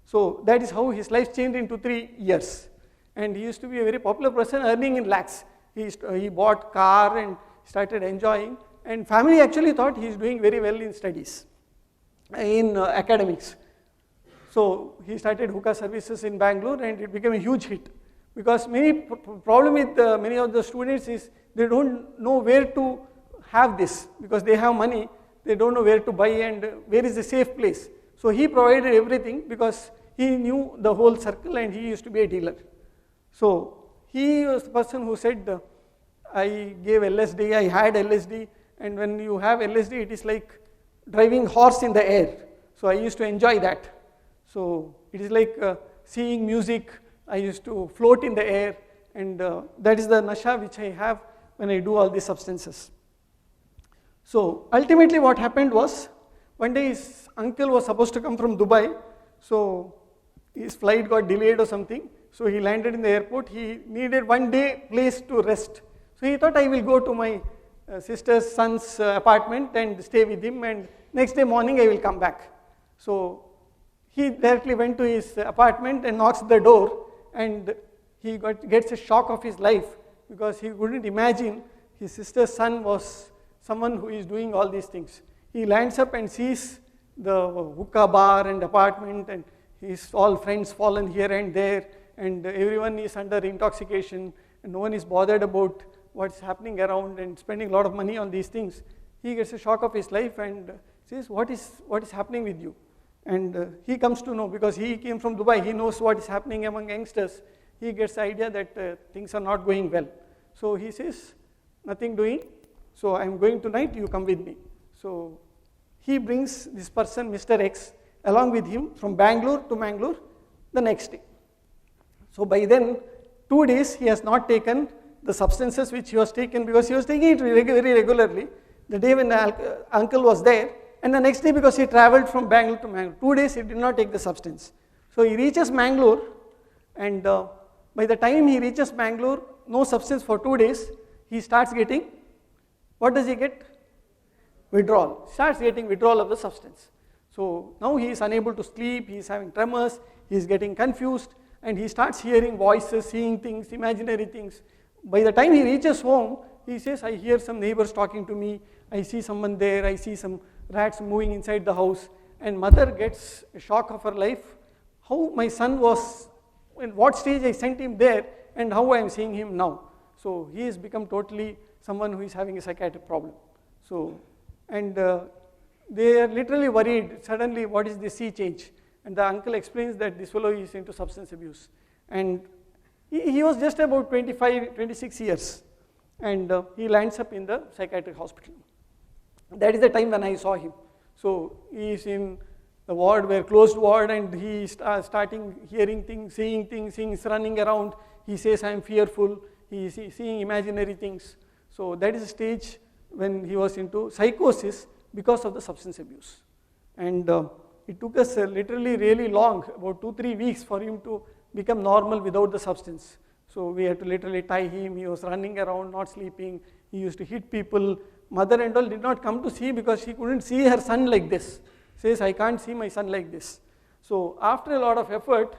So that is how his life changed in 2-3 years. And he used to be a very popular person, earning in lakhs. He bought car and started enjoying, and family actually thought he is doing very well in studies, in academics. So he started hookah services in Bangalore, and it became a huge hit, because problem with many of the students is they don't know where to have this, because they have money, they don't know where to buy and where is a safe place. So he provided everything, because he knew the whole circle and he used to be a dealer. So he was the person who said, I gave LSD, I had LSD, and when you have LSD, it is like driving horse in the air. So I used to enjoy that. So it is like seeing music, I used to float in the air, and that is the nasha which I have when I do all these substances. So ultimately what happened was, one day his uncle was supposed to come from Dubai, so his flight got delayed or something, so he landed in the airport. He needed 1 day place to rest. So he thought, I will go to my sister's son's apartment and stay with him, and next day morning I will come back. So he directly went to his apartment and knocks the door, and he gets a shock of his life, because he couldn't imagine his sister's son was someone who is doing all these things. He lands up and sees the hookah bar and apartment, and his all friends fallen here and there, and everyone is under intoxication, and no one is bothered about what's happening around and spending a lot of money on these things. He gets a shock of his life and says, what is happening with you? And he comes to know, because he came from Dubai, he knows what is happening among youngsters. He gets the idea that things are not going well. So he says, nothing doing, so I am going tonight, you come with me. So he brings this person, Mr. X, along with him from Bangalore to Mangalore the next day. So by then, 2 days he has not taken the substances which he was taken, because he was taking it very regularly. The day when the uncle was there, and the next day, because he traveled from Bangalore to Mangalore, 2 days he did not take the substance. So he reaches Mangalore, and by the time he reaches Mangalore, no substance for 2 days, he starts getting, what does he get? Withdrawal. Starts getting withdrawal of the substance. So now he is unable to sleep, he is having tremors, he is getting confused, and he starts hearing voices, seeing things, imaginary things. By the time he reaches home, he says, I hear some neighbors talking to me, I see someone there, I see some rats moving inside the house, and mother gets a shock of her life. How my son was, in what stage I sent him there, and how I am seeing him now. So he has become totally someone who is having a psychiatric problem. So, and they are literally worried, suddenly what is the sea change? And the uncle explains that this fellow is into substance abuse. And he was just about 25, 26 years, and he lands up in the psychiatric hospital. That is the time when I saw him. So he is in the ward, where closed ward, and he is starting hearing things, seeing things, running around. He says, I am fearful. He is seeing imaginary things. So that is the stage when he was into psychosis because of the substance abuse. And it took us literally really long, about 2-3 weeks for him to become normal without the substance. So we had to literally tie him, he was running around, not sleeping, he used to hit people. Mother and all did not come to see because she couldn't see her son like this. Says, I can't see my son like this. So after a lot of effort,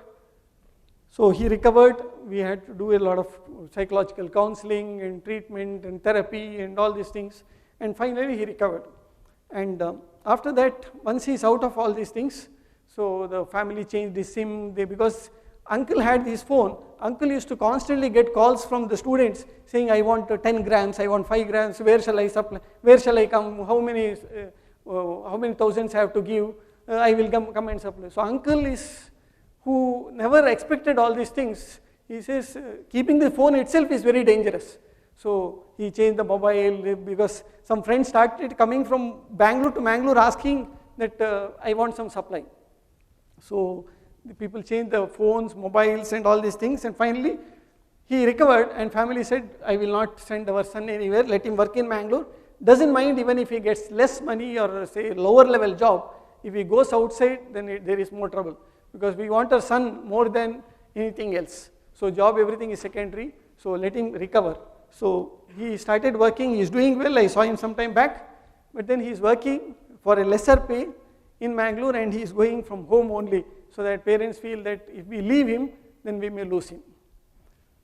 so he recovered. We had to do a lot of psychological counseling and treatment and therapy and all these things. And finally he recovered. And after that, once he's out of all these things, so the family changed his SIM, because uncle had his phone. Uncle used to constantly get calls from the students saying, I want 10 grams, I want 5 grams, where shall I supply, where shall I come, how many thousands I have to give, I will come and supply. So uncle is, who never expected all these things, he says, keeping the phone itself is very dangerous. So he changed the mobile because some friends started coming from Bangalore to Mangalore asking that I want some supply. So the people changed the phones, mobiles and all these things, and finally he recovered, and family said, I will not send our son anywhere, let him work in Mangalore. Doesn't mind even if he gets less money or say lower level job. If he goes outside, then there is more trouble, because we want our son more than anything else. So job, everything is secondary, so let him recover. So he started working, he is doing well, I saw him some time back, but then he is working for a lesser pay in Mangalore, and he is going from home only, so that parents feel that if we leave him, then we may lose him.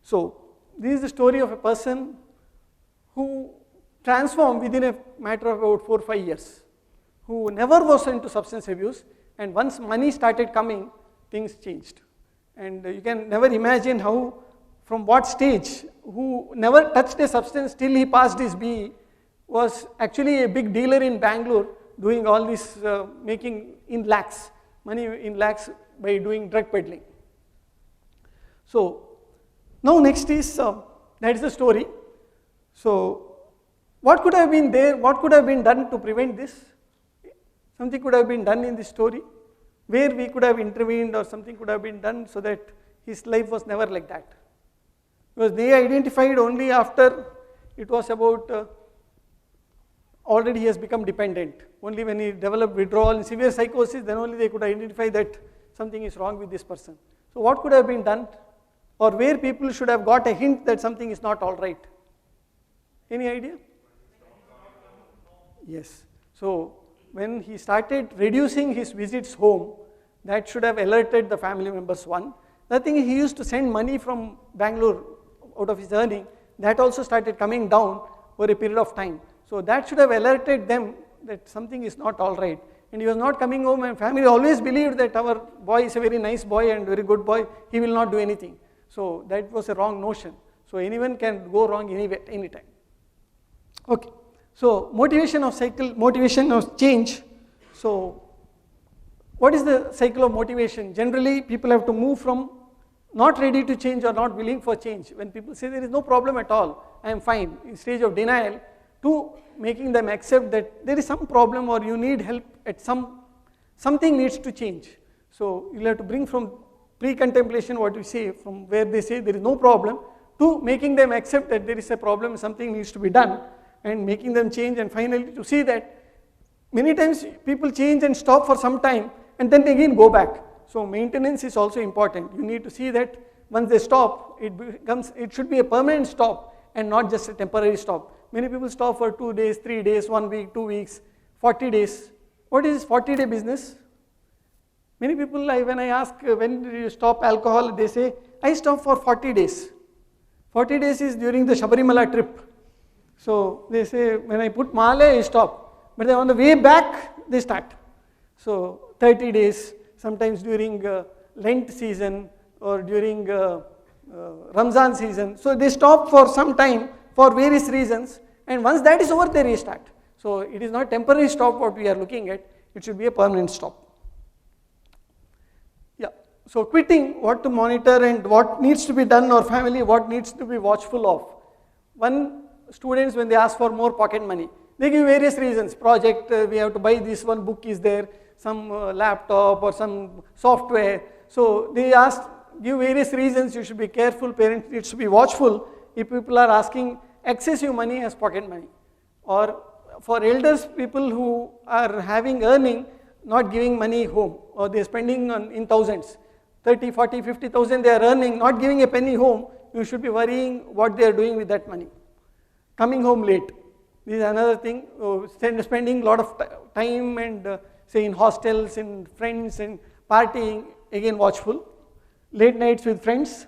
So this is the story of a person who transformed within a matter of about 4 or 5 years, who never was into substance abuse, and once money started coming, things changed. And you can never imagine how, from what stage, who never touched a substance till he passed his BE, was actually a big dealer in Bangalore, doing all this, making in lakhs, money in lakhs by doing drug peddling. So now next is, that is the story. So what could have been there, what could have been done to prevent this? Something could have been done in this story, where we could have intervened, or something could have been done so that his life was never like that. Because they identified only after it was about, already he has become dependent. Only when he developed withdrawal and severe psychosis, then only they could identify that something is wrong with this person. So what could have been done, or where people should have got a hint that something is not all right? Any idea? Yes. So when he started reducing his visits home, that should have alerted the family members. One. The thing is, he used to send money from Bangalore out of his earning. That also started coming down over a period of time. So that should have alerted them that something is not all right. And he was not coming home, and family always believed that our boy is a very nice boy and very good boy, he will not do anything. So that was a wrong notion. So anyone can go wrong anywhere, anytime. Okay. So motivation of change. So what is the cycle of motivation? Generally people have to move from not ready to change or not willing for change. When people say there is no problem at all, I am fine, in stage of denial, to making them accept that there is some problem or you need help at something needs to change. So you'll have to bring from pre-contemplation, what we say, from where they say there is no problem, to making them accept that there is a problem, something needs to be done, and making them change, and finally to see that many times people change and stop for some time and then they again go back. So maintenance is also important. You need to see that once they stop, it should be a permanent stop and not just a temporary stop. Many people stop for 2 days, 3 days, 1 week, 2 weeks, 40 days. What is 40-day business? Many people, when I ask when do you stop alcohol, they say, I stop for 40 days. 40 days is during the Shabarimala trip. So they say, when I put mala, I stop. But then on the way back, they start. So 30 days, sometimes during Lent season or during Ramzan season. So they stop for some time for various reasons, and once that is over, they restart. So it is not temporary stop what we are looking at, it should be a permanent stop. Yeah, so quitting, what to monitor and what needs to be done, or family, what needs to be watchful of. One, students, when they ask for more pocket money, they give various reasons. Project, we have to buy this, one book is there, some laptop or some software. So they give various reasons. You should be careful, parents needs to be watchful. If people are asking excessive money as pocket money, or for elders, people who are having earning, not giving money home, or they are spending in thousands, 30, 40, 50,000 they are earning, not giving a penny home, you should be worrying what they are doing with that money. Coming home late, this is another thing, spending a lot of time and say in hostels, in friends and partying, again watchful. Late nights with friends,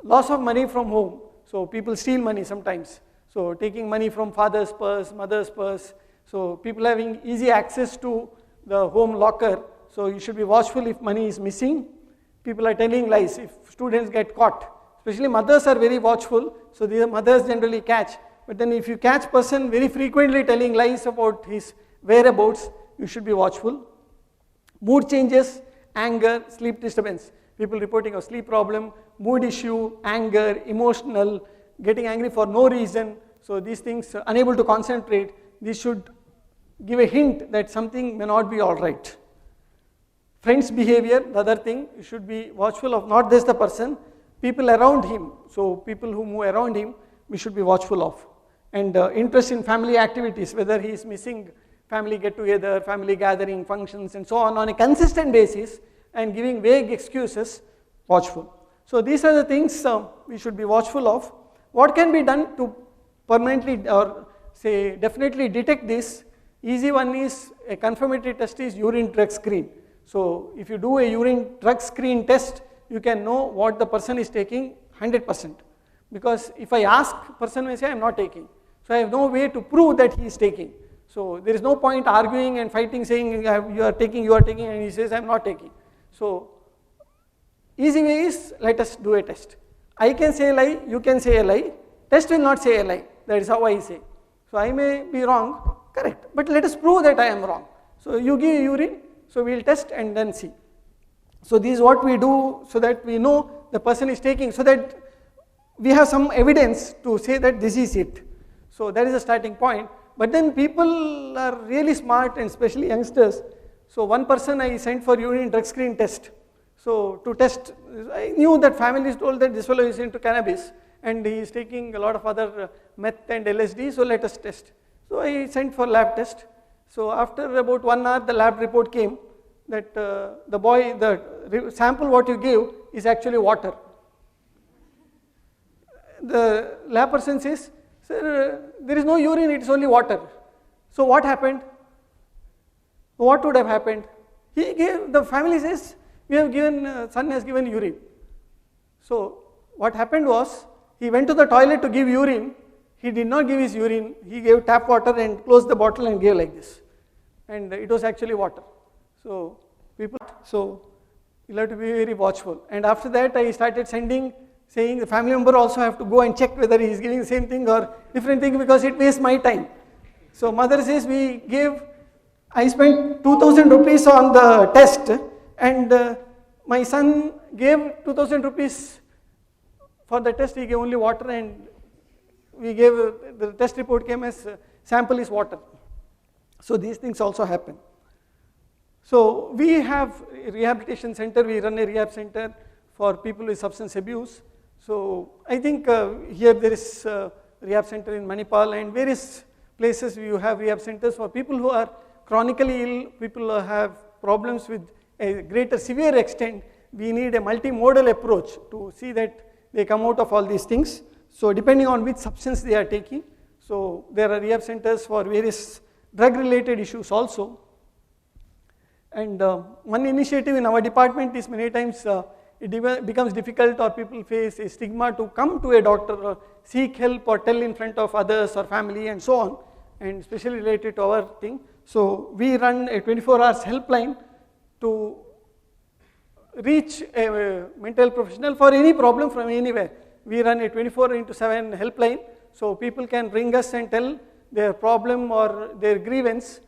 loss of money from home, so people steal money sometimes. So taking money from father's purse, mother's purse, so people having easy access to the home locker, so you should be watchful if money is missing. People are telling lies, if students get caught, especially mothers are very watchful, so the mothers generally catch, but then if you catch person very frequently telling lies about his whereabouts, you should be watchful. Mood changes, anger, sleep disturbance, people reporting a sleep problem, mood issue, anger, emotional, getting angry for no reason, so these things, unable to concentrate, these should give a hint that something may not be alright. Friends' behavior, the other thing, you should be watchful of not just the person, people around him, so people who move around him, we should be watchful of. And interest in family activities, whether he is missing family get-together, family gathering, functions and so on a consistent basis, and giving vague excuses, watchful. So these are the things we should be watchful of. What can be done to permanently or say definitely detect this? Easy one is a confirmatory test is urine drug screen. So if you do a urine drug screen test, you can know what the person is taking 100%. Because if I ask, person may say I am not taking. So I have no way to prove that he is taking. So there is no point arguing and fighting saying you are taking and he says I am not taking. So easy way is let us do a test. I can say a lie, you can say a lie, test will not say a lie, that is how I say. So I may be wrong, correct, but let us prove that I am wrong. So you give urine, so we will test and then see. So this is what we do so that we know the person is taking, so that we have some evidence to say that this is it. So that is the starting point. But then people are really smart, and especially youngsters. So one person I sent for urine drug screen test. So to test, I knew that families told that this fellow is into cannabis and he is taking a lot of other meth and LSD, so let us test. So I sent for lab test. So after about 1 hour the lab report came that the sample what you gave is actually water. The lab person says, sir, there is no urine, it is only water. So what happened? What would have happened? He gave, the family says, we have given, son has given urine. So what happened was, he went to the toilet to give urine, he did not give his urine, he gave tap water and closed the bottle and gave like this. And it was actually water. So people, so you'll have to be very watchful. And after that I started sending, saying the family member also have to go and check whether he is giving the same thing or different thing, because it wastes my time. So mother says I spent 2,000 rupees on the test, and my son gave 2,000 rupees for the test, he gave only water, and we gave, the test report came as sample is water. So these things also happen. So we have a rehabilitation center, we run a rehab center for people with substance abuse. So I think here there is a rehab center in Manipal, and various places you have rehab centers for people who are chronically ill, people who have problems with a greater severe extent. We need a multimodal approach to see that they come out of all these things. So depending on which substance they are taking. So there are rehab centers for various drug related issues also. And one initiative in our department is many times it becomes difficult, or people face a stigma to come to a doctor or seek help or tell in front of others or family and so on, and especially related to our thing. So we run a 24 hours helpline to reach a mental professional for any problem from anywhere. We run a 24/7 helpline, so people can ring us and tell their problem or their grievance,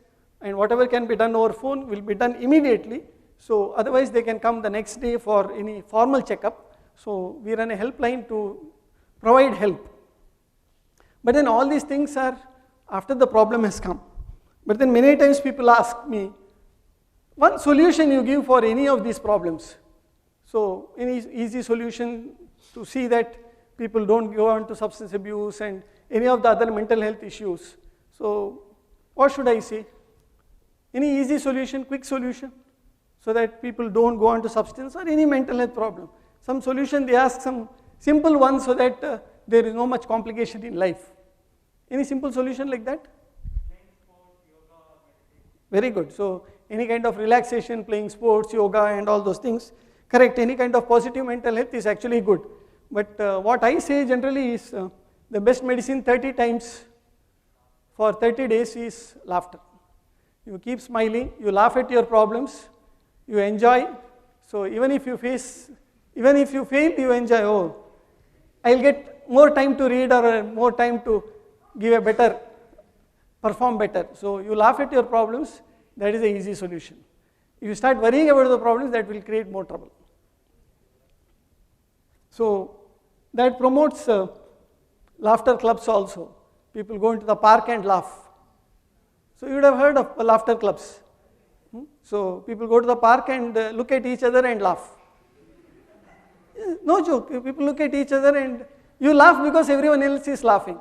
and whatever can be done over phone will be done immediately. So otherwise they can come the next day for any formal checkup. So we run a helpline to provide help. But then all these things are after the problem has come. But then many times people ask me, one solution you give for any of these problems. So any easy solution to see that people don't go on to substance abuse and any of the other mental health issues. So what should I say? Any easy solution, quick solution, so that people don't go on to substance or any mental health problem. Some solution, they ask some simple ones so that there is no much complication in life. Any simple solution like that? Very good. So any kind of relaxation, playing sports, yoga and all those things. Correct, any kind of positive mental health is actually good. But what I say generally is the best medicine 30 times for 30 days is laughter. You keep smiling, you laugh at your problems, you enjoy. So even if you fail, you enjoy. Oh, I'll get more time to read or more time to give a better, perform better. So you laugh at your problems, that is the easy solution. If you start worrying about the problems, that will create more trouble. So that promotes laughter clubs also. People go into the park and laugh. So you would have heard of laughter clubs. So people go to the park and look at each other and laugh. No joke, people look at each other and you laugh because everyone else is laughing.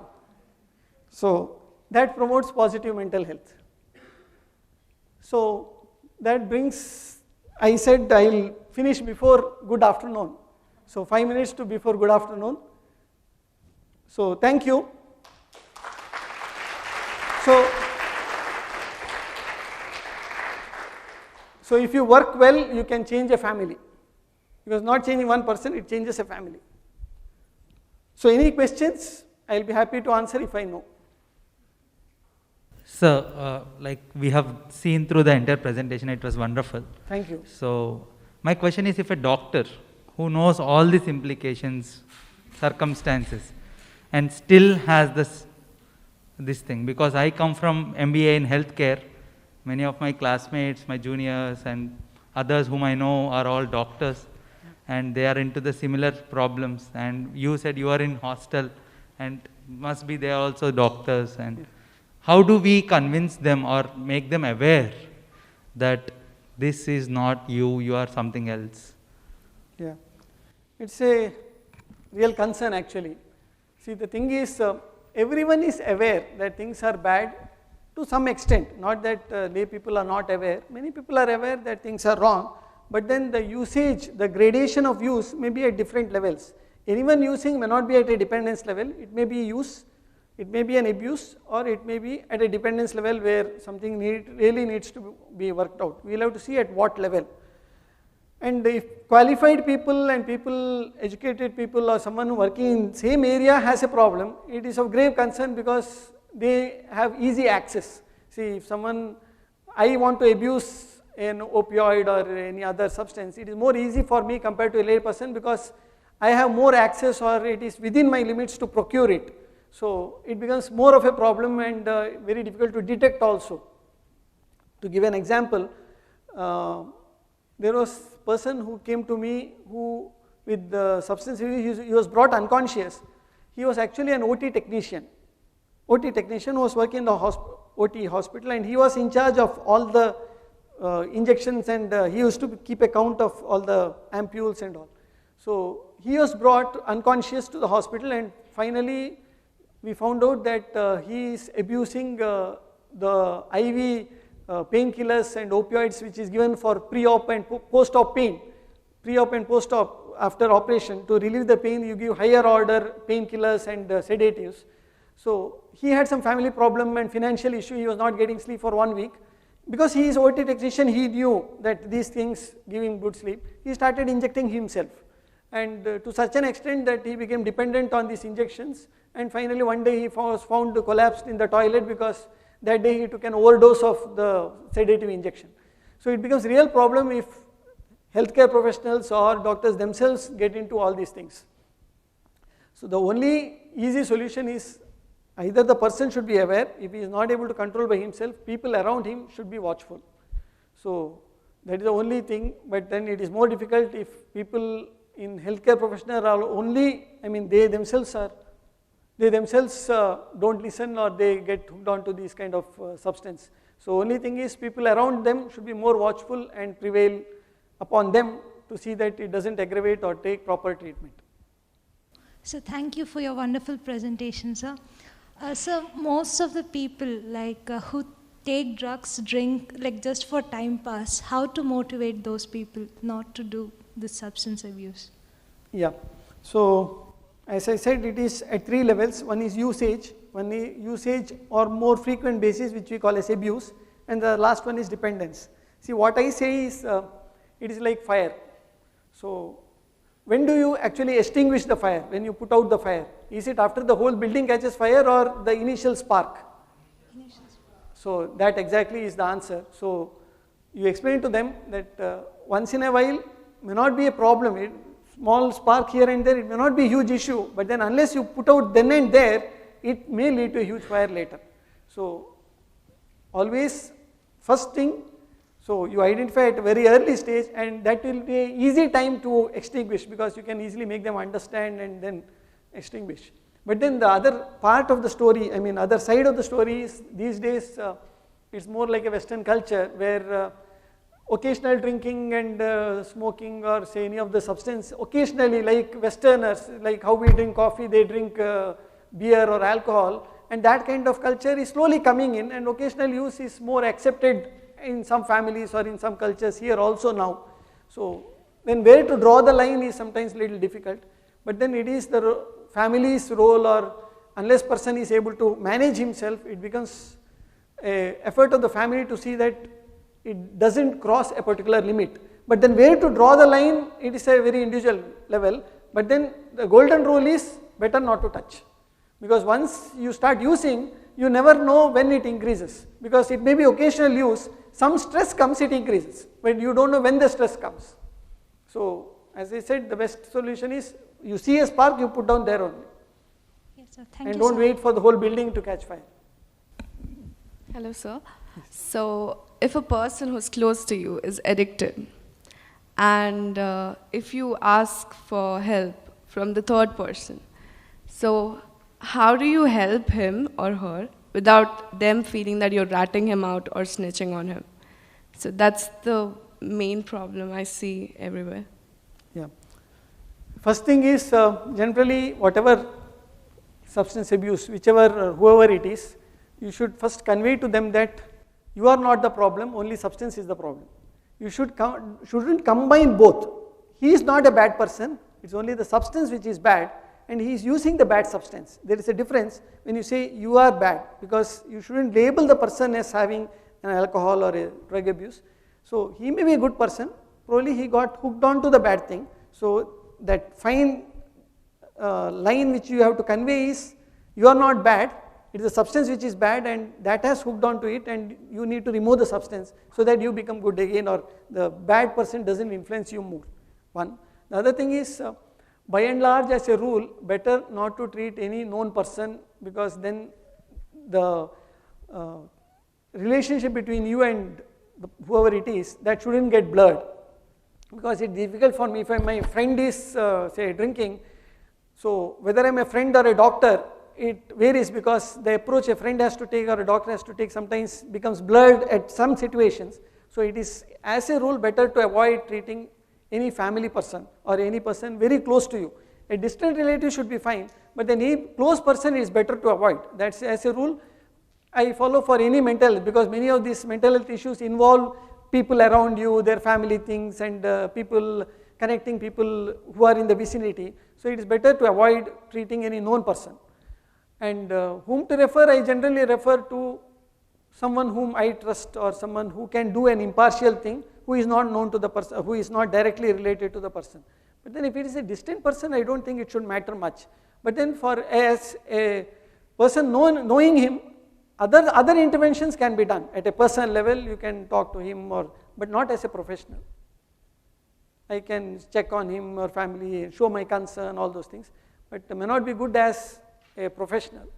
So that promotes positive mental health. So that brings, I said I'll finish before good afternoon. So 5 minutes to before good afternoon. So thank you. So if you work well, you can change a family. Because not changing one person, it changes a family. So any questions? I'll be happy to answer if I know. Sir, like we have seen through the entire presentation, it was wonderful. Thank you. So my question is, if a doctor who knows all these implications, circumstances, and still has this thing, because I come from MBA in healthcare, many of my classmates, my juniors and others whom I know are all doctors, and they are into the similar problems, and you said you are in hostel and must be they are also doctors, and how do we convince them or make them aware that this is not you, you are something else? Yeah, it's a real concern actually. See, the thing is, everyone is aware that things are bad to some extent, not that lay people are not aware. Many people are aware that things are wrong, but then the usage, the gradation of use may be at different levels. Anyone using may not be at a dependence level, it may be use, it may be an abuse, or it may be at a dependence level where something really needs to be worked out. We will have to see at what level. And if qualified people and people, educated people or someone working in same area has a problem, it is of grave concern because they have easy access. See, if someone, I want to abuse an opioid or any other substance, it is more easy for me compared to a lay person because I have more access or it is within my limits to procure it. So it becomes more of a problem and very difficult to detect also. To give an example, there was a person who came to me who with the substance abuse, he was brought unconscious. He was actually an OT technician. OT technician was working in the OT hospital and he was in charge of all the injections and he used to keep a count of all the ampules and all. So he was brought unconscious to the hospital and finally we found out that he is abusing the IV painkillers and opioids which is given for pre-op and post-op pain. Pre-op and post-op after operation, to relieve the pain you give higher order painkillers and sedatives. So he had some family problem and financial issue, he was not getting sleep for 1 week. Because he is OT technician, he knew that these things give him good sleep. He started injecting himself and to such an extent that he became dependent on these injections, and finally one day he was found collapsed in the toilet because that day he took an overdose of the sedative injection. So it becomes a real problem if healthcare professionals or doctors themselves get into all these things. So the only easy solution is either the person should be aware, if he is not able to control by himself, people around him should be watchful. So that is the only thing, but then it is more difficult if people in healthcare professional are only, I mean they themselves don't listen or they get hooked on to these kind of substance. So only thing is people around them should be more watchful and prevail upon them to see that it doesn't aggravate or take proper treatment. So thank you for your wonderful presentation, sir. So most of the people who take drugs, drink just for time pass, how to motivate those people not to do this substance abuse? Yeah. So as I said, it is at 3 levels. One is usage, or more frequent basis, which we call as abuse, and the last one is dependence. See, what I say is, it is like fire. So when do you actually extinguish the fire? When you put out the fire? Is it after the whole building catches fire or the initial spark? So that exactly is the answer. So you explain to them that once in a while may not be a problem. Small spark here and there, it may not be a huge issue, but then unless you put out then and there, it may lead to a huge fire later. So always first thing, so you identify at a very early stage, and that will be an easy time to extinguish, because you can easily make them understand and then extinguish. But then the other part of the story, other side of the story is, these days it's more like a Western culture where occasional drinking and smoking, or say any of the substance, occasionally, like Westerners, like how we drink coffee, they drink beer or alcohol, and that kind of culture is slowly coming in, and occasional use is more accepted in some families or in some cultures here also now. So then where to draw the line is sometimes little difficult, but then it is the family's role, or unless person is able to manage himself, it becomes an effort of the family to see that it doesn't cross a particular limit. But then where to draw the line, it is a very individual level, but then the golden rule is better not to touch, because once you start using, you never know when it increases, because it may be occasional use, some stress comes, it increases, but you don't know when the stress comes. So as I said, the best solution is, you see a spark, you put down there only. Yes, sir. Thank And you, don't sir. wait for the whole building to catch fire. Hello, sir. So, if a person who's close to you is addicted, and if you ask for help from the third person, so how do you help him or her without them feeling that you're ratting him out or snitching on him? So that's the main problem I see everywhere. Yeah. First thing is, generally whatever substance abuse, whoever it is, you should first convey to them that you are not the problem, only substance is the problem. You shouldn't combine both. He is not a bad person, it's only the substance which is bad, and he is using the bad substance. There is a difference when you say you are bad, because you shouldn't label the person as having an alcohol or a drug abuse. So he may be a good person, probably he got hooked on to the bad thing. So that fine line which you have to convey is, you are not bad, it is a substance which is bad and that has hooked on to it, and you need to remove the substance so that you become good again, or the bad person doesn't influence you more. One. The other thing is, by and large, as a rule, better not to treat any known person, because then the relationship between you and whoever it is, that shouldn't get blurred, because it's difficult for me if my friend is say drinking. So whether I'm a friend or a doctor, it varies, because the approach a friend has to take or a doctor has to take sometimes becomes blurred at some situations. So it is, as a rule, better to avoid treating any family person or any person very close to you. A distant relative should be fine, but any close person is better to avoid. That's, as a rule, I follow for any mental health, because many of these mental health issues involve people around you, their family things, and connecting people who are in the vicinity. So it is better to avoid treating any known person. And whom to refer, I generally refer to someone whom I trust, or someone who can do an impartial thing, who is not known to the person, who is not directly related to the person. But then if it is a distant person, I don't think it should matter much. But then for as a person knowing him, other interventions can be done. At a personal level, you can talk to him, but not as a professional. I can check on him or family, show my concern, all those things, but may not be good as a professional.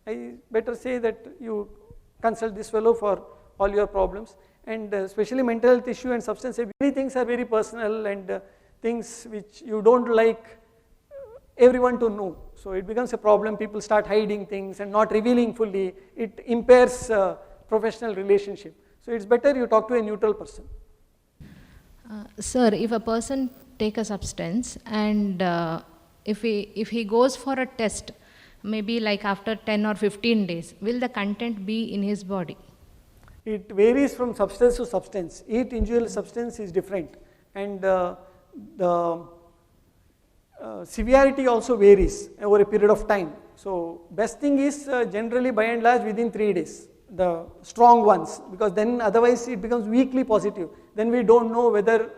I better say that you consult this fellow for all your problems, and especially mental health issue and substance abuse. Many things are very personal, and things which you don't like everyone to know. So it becomes a problem. People start hiding things and not revealing fully. It impairs professional relationship. So it's better you talk to a neutral person. Sir, if a person take a substance and if he goes for a test, maybe like after 10 or 15 days, will the content be in his body? It varies from substance to substance. Each individual substance is different, and the severity also varies over a period of time. So best thing is generally by and large within 3 days, the strong ones, because then otherwise it becomes weakly positive. Then we don't know whether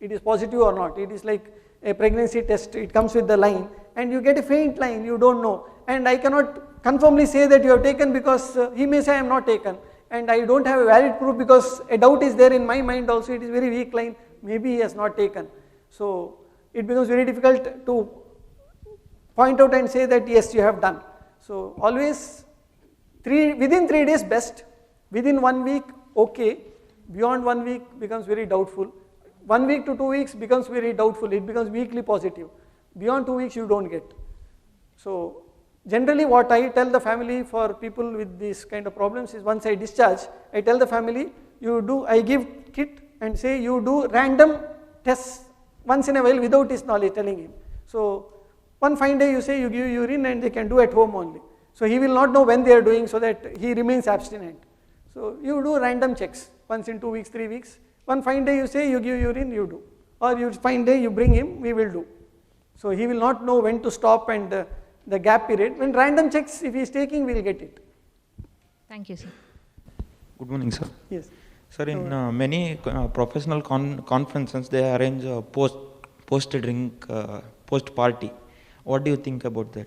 it is positive or not. It is like a pregnancy test, it comes with the line and you get a faint line, you don't know. And I cannot confirmly say that you have taken, because he may say I am not taken, and I don't have a valid proof because a doubt is there in my mind also, it is very weak line, maybe he has not taken. So it becomes very difficult to point out and say that yes, you have done. So always within 3 days best, within 1 week okay, beyond 1 week becomes very doubtful. 1 week to 2 weeks becomes very doubtful, it becomes weakly positive. Beyond 2 weeks you don't get. So generally what I tell the family for people with these kind of problems is, once I discharge, I tell the family, I give kit and say you do random tests once in a while without his knowledge, telling him. So one fine day you say you give urine and they can do at home only. So he will not know when they are doing, so that he remains abstinent. So you do random checks once in 2 weeks, 3 weeks. One fine day you say you give urine, you do. Or you fine day you bring him, we will do. So he will not know when to stop and the gap period. When random checks, if he is taking, we will get it. Thank you, sir. Good morning, sir. Yes. Sir, in many professional conferences, they arrange a post-drink, post-party. What do you think about that?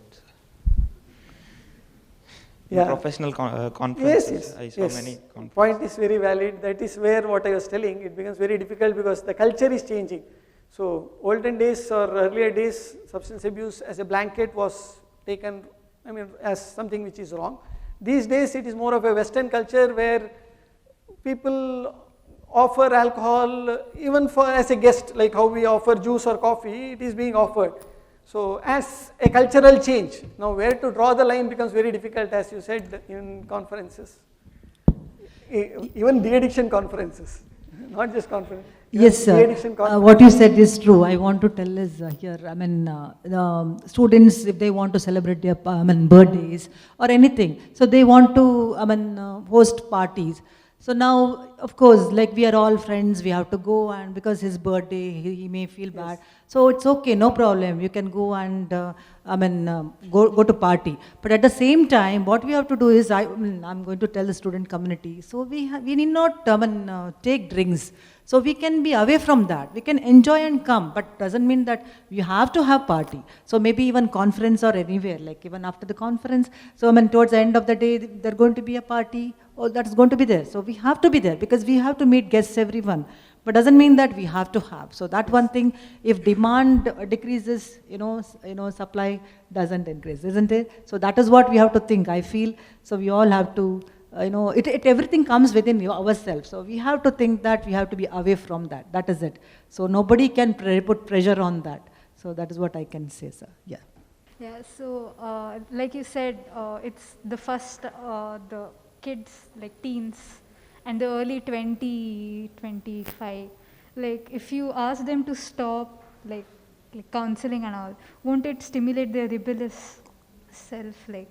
Yeah. In professional conferences, Yes. I saw many conferences. Point is very valid. That is where what I was telling, it becomes very difficult because the culture is changing. So olden days or earlier days, substance abuse as a blanket was taken, as something which is wrong. These days it is more of a Western culture where people offer alcohol even as a guest, like how we offer juice or coffee, it is being offered. So as a cultural change, now where to draw the line becomes very difficult, as you said, in conferences, even de-addiction conferences, not just conferences. Yes, sir. What you said is true. I want to tell is here, students, if they want to celebrate their birthdays or anything, so they want to host parties. So now, of course, like we are all friends, we have to go, and because his birthday, he may feel bad. So it's okay, no problem. You can go and go to party. But at the same time, what we have to do is, I'm going to tell the student community. So we need not take drinks. So we can be away from that. We can enjoy and come, but doesn't mean that you have to have party. So maybe even conference or anywhere, like even after the conference. So towards the end of the day, there's going to be a party. Oh, that's going to be there. So we have to be there because we have to meet guests, everyone. But doesn't mean that we have to have. So that one thing, if demand decreases, supply doesn't increase, isn't it? So that is what we have to think, I feel. So we all have to, everything comes within ourselves. So we have to think that we have to be away from that. That is it. So nobody can put pressure on that. So that is what I can say, sir. Yeah. Yeah, so like you said, it's the first, the kids, like teens, and the early 25. Like if you ask them to stop, like counseling and all, won't it stimulate their rebellious self? Like,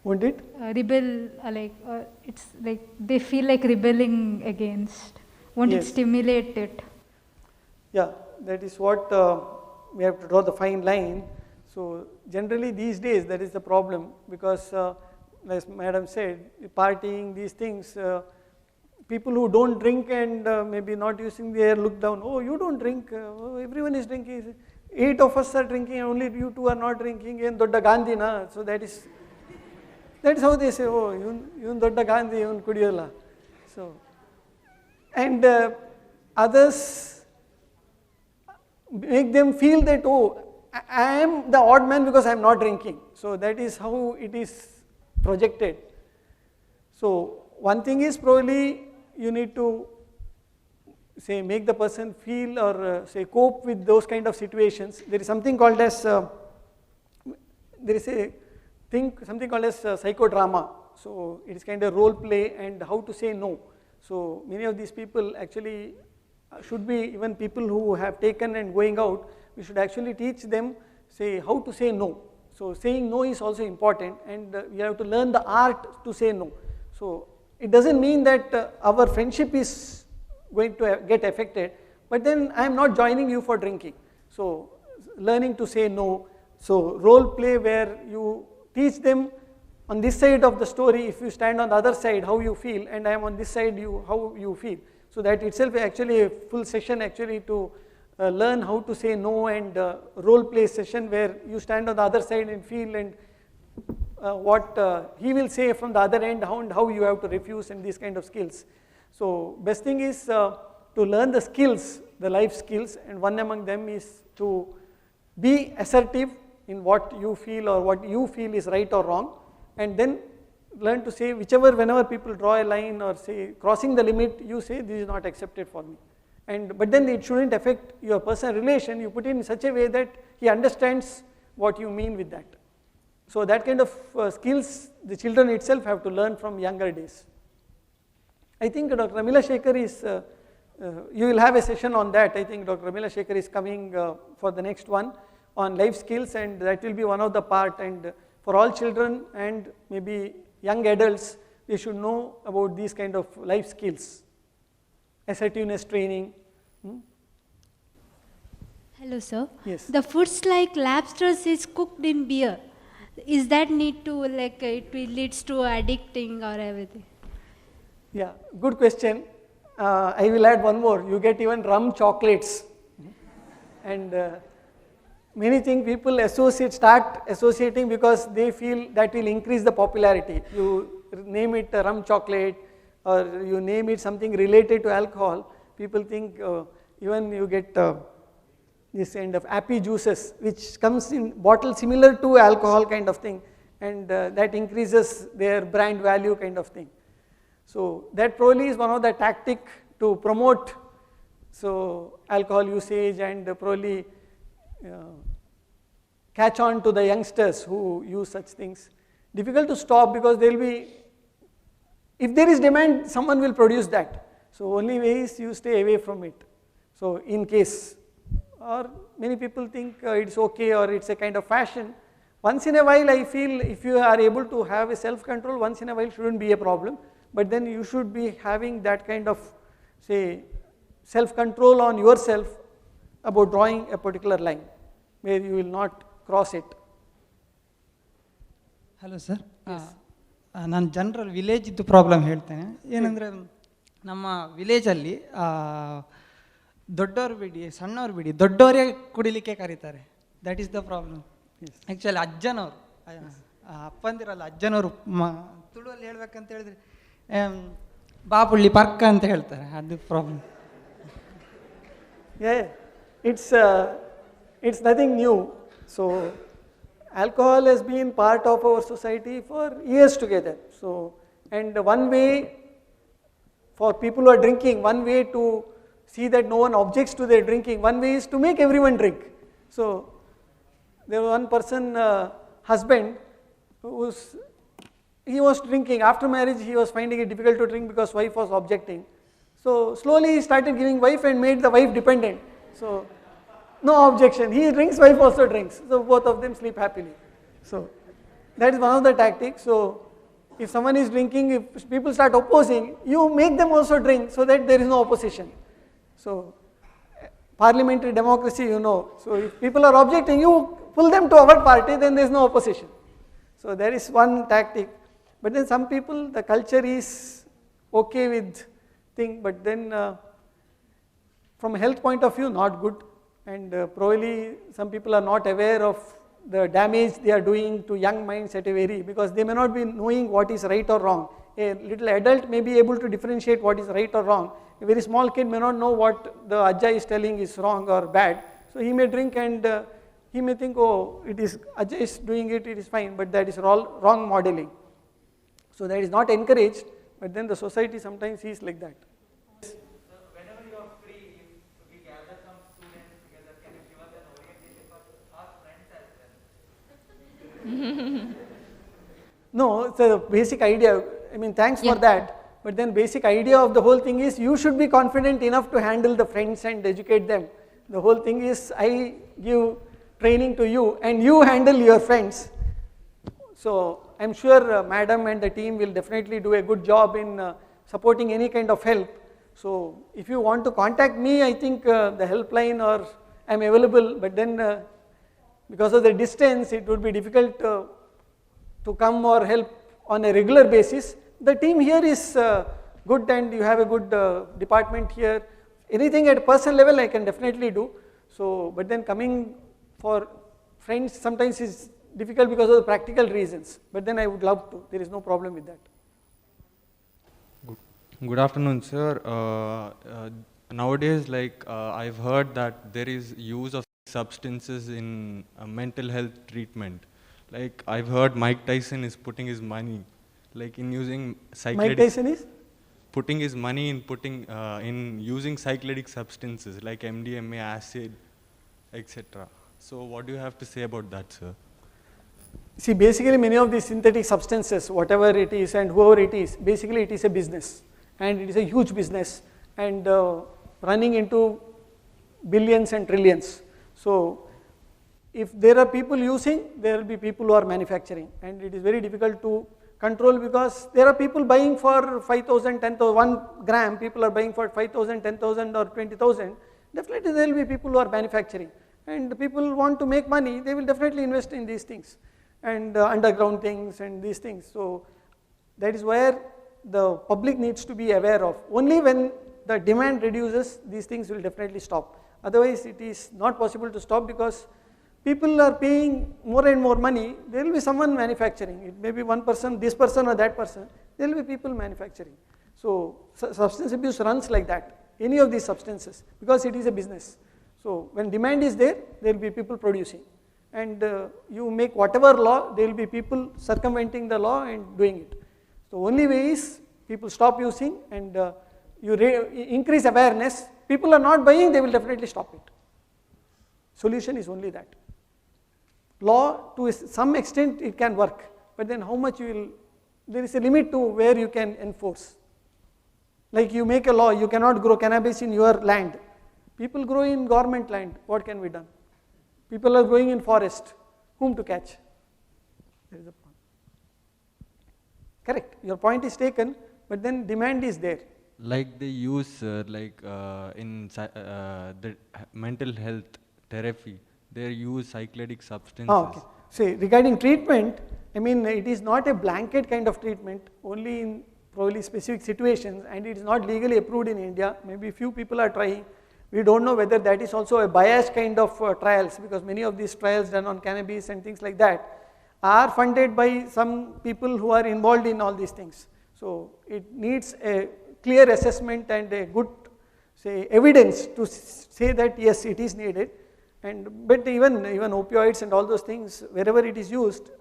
won't it? Rebel, it's like they feel like rebelling against. Won't it stimulate it? Yeah, that is what we have to draw the fine line. So generally these days that is the problem, because as madam said, partying, these things, people who don't drink and maybe not using the air look down, oh, you don't drink, oh, everyone is drinking, 8 of us are drinking and only you 2 are not drinking, and Dodda Gandhi na. So that is how they say, oh, you Dodda Gandhi, you Kudiyala. So, and others make them feel that, oh, I am the odd man because I am not drinking. So that is how it is projected. So one thing is probably you need to say make the person feel or say cope with those kind of situations. There is something called as something called as psychodrama. So it is kind of role play and how to say no. So many of these people actually should be, even people who have taken and going out, we should actually teach them, say, how to say no. So saying no is also important, and we have to learn the art to say no. So it doesn't mean that our friendship is going to get affected, but then I am not joining you for drinking. So learning to say no. So role play where you teach them on this side of the story, if you stand on the other side, how you feel, and I am on this side, how you feel. So that itself is actually a full session actually to learn how to say no, and role play session where you stand on the other side and feel, and what he will say from the other end, how you have to refuse, and these kind of skills. So best thing is to learn the skills, the life skills, and one among them is to be assertive in what you feel or what you feel is right or wrong, and then learn to say whenever people draw a line or say crossing the limit, you say this is not accepted for me. But then it shouldn't affect your personal relation. You put it in such a way that he understands what you mean with that. So that kind of skills the children itself have to learn from younger days. I think Dr. Amila Shekhar is, you will have a session on that. I think Dr. Amila Shekhar is coming for the next one on life skills, and that will be one of the part, and for all children and maybe young adults, they should know about these kind of life skills. Assertiveness training. Hello sir. Yes. The foods like lobsters is cooked in beer. Is that need to like it leads to addicting or everything? Yeah, good question. I will add one more. You get even rum chocolates, and many things people start associating because they feel that will increase the popularity. You name it a rum chocolate, or you name it something related to alcohol, people think even you get this kind of appy juices which comes in bottle similar to alcohol kind of thing, and that increases their brand value kind of thing. So that probably is one of the tactic to promote alcohol usage, and probably catch on to the youngsters who use such things. Difficult to stop because there will be, if there is demand, someone will produce that. So only way is you stay away from it. So in case, or many people think it's okay or it's a kind of fashion. Once in a while I feel if you are able to have a self-control, once in a while shouldn't be a problem. But then you should be having that kind of, say, self-control on yourself about drawing a particular line where you will not cross it. Hello sir, ನಾನು general ವಿಲೇಜಿದ್ದು problem ಹೇಳ್ತೇನೆ. ಏನಂದರೆ ನಮ್ಮ ವಿಲೇಜಲ್ಲಿ ದೊಡ್ಡವ್ರು ಬಿಡಿ ಸಣ್ಣವ್ರು ಬಿಡಿ ದೊಡ್ಡವರೇ ಕುಡಿಲಿಕ್ಕೆ ಕರೀತಾರೆ. That is the problem. Actually ಅಜ್ಜನವರು ಅಪ್ಪಂದಿರಲ್ಲ ಅಜ್ಜನವರು ತುಳುವಲ್ಲಿ ಹೇಳ್ಬೇಕಂತ ಹೇಳಿದ್ರೆ ಬಾಪುಳ್ಳಿ ಪರ್ಕ ಅಂತ ಹೇಳ್ತಾರೆ. ಅದು problem. It's nothing new. So alcohol has been part of our society for years together. So, and one way for people who are drinking, one way to see that no one objects to their drinking, one way is to make everyone drink. So there was one person, husband, he was drinking. After marriage he was finding it difficult to drink because wife was objecting. So slowly he started giving wife and made the wife dependent. So no objection, he drinks, wife also drinks, so both of them sleep happily. So that is one of the tactics. So if someone is drinking, if people start opposing, you make them also drink so that there is no opposition. So parliamentary democracy, you know, so if people are objecting, you pull them to our party, then there is no opposition. So there is one tactic. But then some people, the culture is okay with thing, but then from a health point of view, not good. And probably some people are not aware of the damage they are doing to young minds at a very, because they may not be knowing what is right or wrong. A little adult may be able to differentiate what is right or wrong. A very small kid may not know what the Ajja is telling is wrong or bad. So he may drink and he may think, oh, it is Ajja is doing it, it is fine, but that is wrong modeling. So that is not encouraged, but then the society sometimes is like that. No, it's a basic idea. I mean, thanks for that. But then basic idea of the whole thing is you should be confident enough to handle the friends and educate them. The whole thing is I give training to you and you handle your friends. So I'm sure madam and the team will definitely do a good job in supporting any kind of help. So if you want to contact me, I think the helpline or I'm available, but then because of the distance it would be difficult to come or help on a regular basis. The team here is good and you have a good department here. Anything at personal level I can definitely do. So, but then coming for friends sometimes is difficult because of the practical reasons. But then I would love to. There is no problem with that. Good afternoon, sir. Nowadays, I've heard that there is use of substances in mental health treatment. Like I've heard Mike Tyson is putting his money, in using psychedelic. Mike Tyson is putting his money in using psychedelic substances like MDMA, acid, etc. So, what do you have to say about that, sir? See, basically many of these synthetic substances, whatever it is and whoever it is, basically it is a business and it is a huge business and running into billions and trillions. So, if there are people using, there will be people who are manufacturing and it is very difficult to control because there are people buying for 5,000, 10,000, 1 gram, people are buying for 5,000, 10,000 or 20,000. Definitely there will be people who are manufacturing and people want to make money, they will definitely invest in these things and underground things and these things. So that is where the public needs to be aware of. Only when the demand reduces, these things will definitely stop. Otherwise it is not possible to stop because people are paying more and more money, there will be someone manufacturing. It may be one person, this person or that person, there will be people manufacturing. So substance abuse runs like that, any of these substances, because it is a business. So when demand is there, there will be people producing. And you make whatever law, there will be people circumventing the law and doing it. So only way is people stop using and you increase awareness. People are not buying, they will definitely stop it. Solution is only that. Law to some extent it can work, but then how much you will, there is a limit to where you can enforce. Like you make a law, you cannot grow cannabis in your land. People grow in government land, what can be done? People are growing in forest, whom to catch? There is a point. Correct, your point is taken, but then demand is there. Like they use in the mental health therapy, they use psychedelic substances. Okay. See, regarding treatment, I mean it is not a blanket kind of treatment, only in probably specific situations and it is not legally approved in India. Maybe few people are trying. We don't know whether that is also a biased kind of trials because many of these trials done on cannabis and things like that are funded by some people who are involved in all these things. So it needs a clear assessment and a good evidence to say that yes, it is needed. But even opioids and all those things, wherever it is used,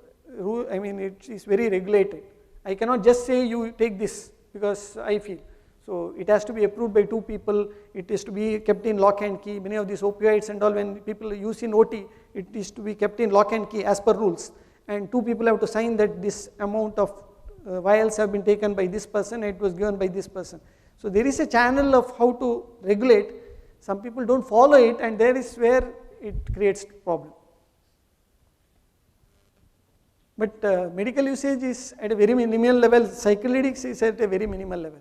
I mean it is very regulated. I cannot just say you take this because I feel. So it has to be approved by 2 people, it is to be kept in lock and key. Many of these opioids and all, when people use in OT, it is to be kept in lock and key as per rules. And 2 people have to sign that this amount of vials have been taken by this person and it was given by this person. So there is a channel of how to regulate. Some people don't follow it and there is where it creates problem. But medical usage is at a very minimal level, psychedelics is at a very minimal level.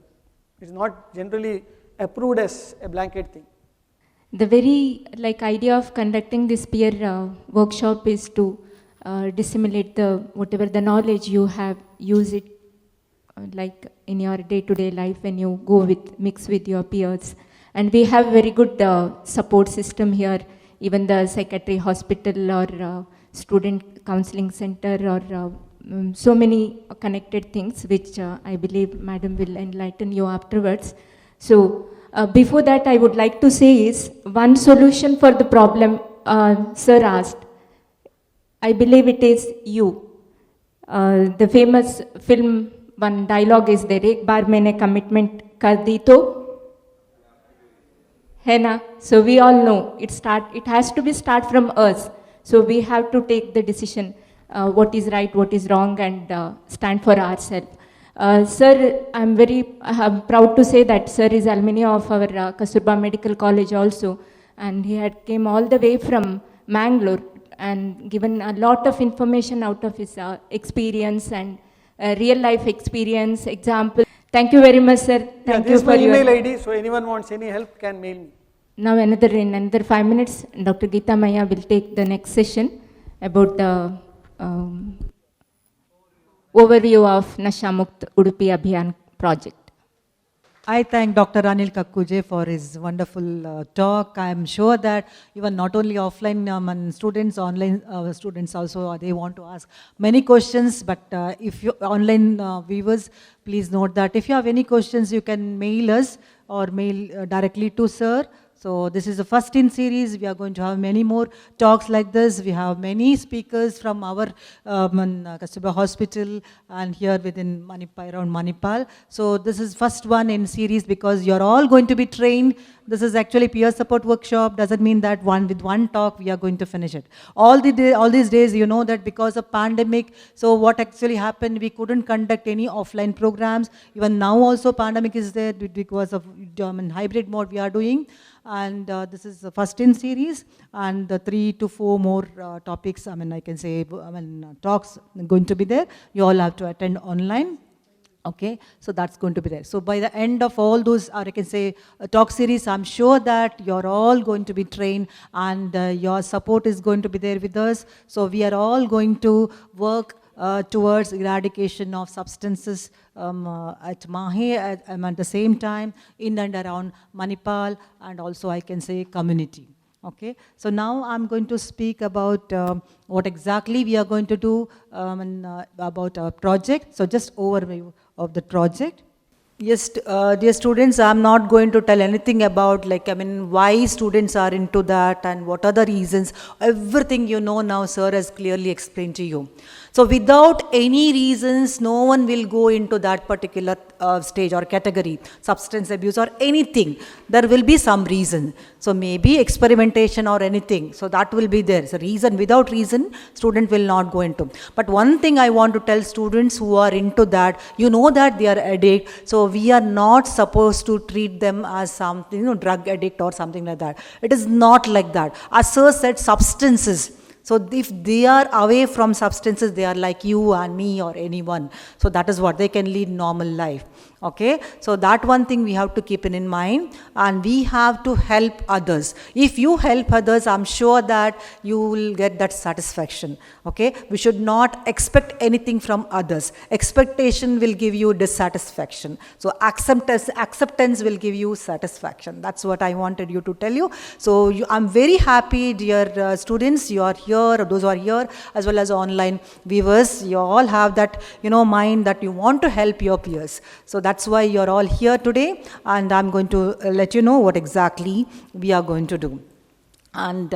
It is not generally approved as a blanket thing. The very idea of conducting this peer workshop is to disseminate whatever the knowledge you have, use it in your day-to-day life when you mix with your peers. And we have very good support system here, even the psychiatry hospital or student counseling center or so many connected things which I believe Madam will enlighten you afterwards. So before that I would like to say is one solution for the problem Sir asked. I believe it is you. The famous film, one dialogue is there, एक बार मैंने commitment कर दी तो है ना? So we all know it has to be start from us. So we have to take the decision what is right, what is wrong, and stand for ourselves. Sir, I'm very proud to say that Sir is alumni of our Kasturba Medical College also, and he had came all the way from Mangalore and given a lot of information out of his experience and real life experience, example. Thank you very much, sir. Thank this you is my for your email ID, so anyone wants any help can mail me. Now in another 5 minutes, Dr. Geeta Maya will take the next session about the overview of Nasha Mukt Udupi Abhiyaan project. I thank Dr. Anil Kakunje for his wonderful talk. I am sure that even not only offline and students, online students also, they want to ask many questions. But if you online viewers, please note that if you have any questions, you can mail us or mail directly to sir. So this is the first in series. We are going to have many more talks like this. We have many speakers from our Kasturba Hospital and here within Manipal, around Manipal. So this is first one in series because you're all going to be trained. This is actually peer support workshop. Doesn't mean that with one talk we are going to finish it. All these days, you know that because of pandemic, so what actually happened, we couldn't conduct any offline programs. Even now also pandemic is there because of hybrid mode we are doing. And this is the first in series, and the 3 to 4 more topics, I can say, talks going to be there. You all have to attend online. Okay, so that's going to be there. So by the end of all those, or I can say, talk series, I'm sure that you're all going to be trained and your support is going to be there with us. So we are all going to work towards eradication of substances at MAHE at the same time in and around Manipal and also I can say community. Okay, so now I'm going to speak about what exactly we are going to do about our project. So just overview of the project. Yes, dear students, I'm not going to tell anything about why students are into that and what are the reasons. Everything you know now, sir has clearly explained to you. So without any reasons, no one will go into that particular stage or category, substance abuse or anything. There will be some reason. So maybe experimentation or anything. So that will be there. So reason, without reason, student will not go into. But one thing I want to tell students who are into that, you know that they are addict. So we are not supposed to treat them as something, drug addict or something like that. It is not like that. As sir said, substances. So if they are away from substances, they are like you and me or anyone. So that is what they can lead normal life. Okay, so that one thing we have to keep in mind, and we have to help others. If you help others, I'm sure that you will get that satisfaction. Okay, we should not expect anything from others. Expectation will give you dissatisfaction. So acceptance will give you satisfaction. That's what I wanted you to tell you. So I'm very happy, dear students, you are here, those who are here, as well as online viewers. You all have that, mind that you want to help your peers. So that's why you're all here today, and I'm going to let you know what exactly we are going to do. And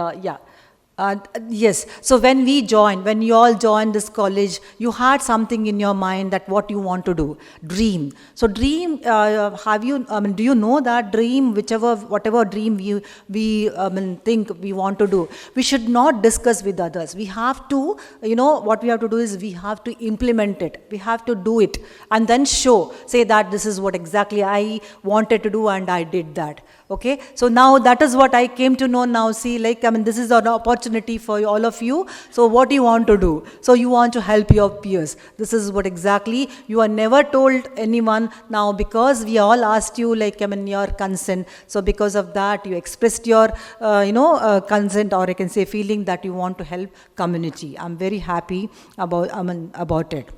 yes, so when you all joined this college, you had something in your mind that what you want to do, dream. So dream, do you know that dream, whatever dream we think we want to do, we should not discuss with others. We have to, what we have to do is we have to implement it. We have to do it and then say that this is what exactly I wanted to do and I did that. Okay, so now that is what I came to know now. See, this is an opportunity for all of you. So what do you want to do? So you want to help your peers. This is what exactly you are never told anyone. Now because we all asked you your consent. So because of that you expressed your consent, or I can say feeling that you want to help community. I'm very happy about it.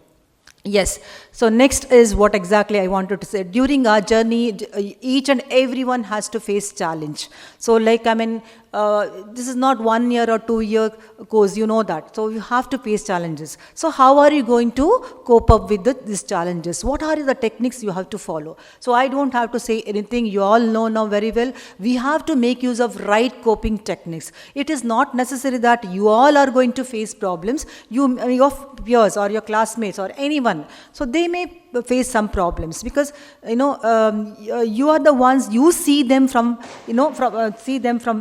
Yes, so next is what exactly I wanted to say. During our journey, each and everyone has to face challenge. So this is not 1 year or 2 year course, you know that. So you have to face challenges. So how are you going to cope up with these challenges? What are the techniques you have to follow? So I don't have to say anything. You all know now very well. We have to make use of right coping techniques. It is not necessary that you all are going to face problems. Your peers or your classmates or anyone. So they may face some problems because you are the ones, you see them from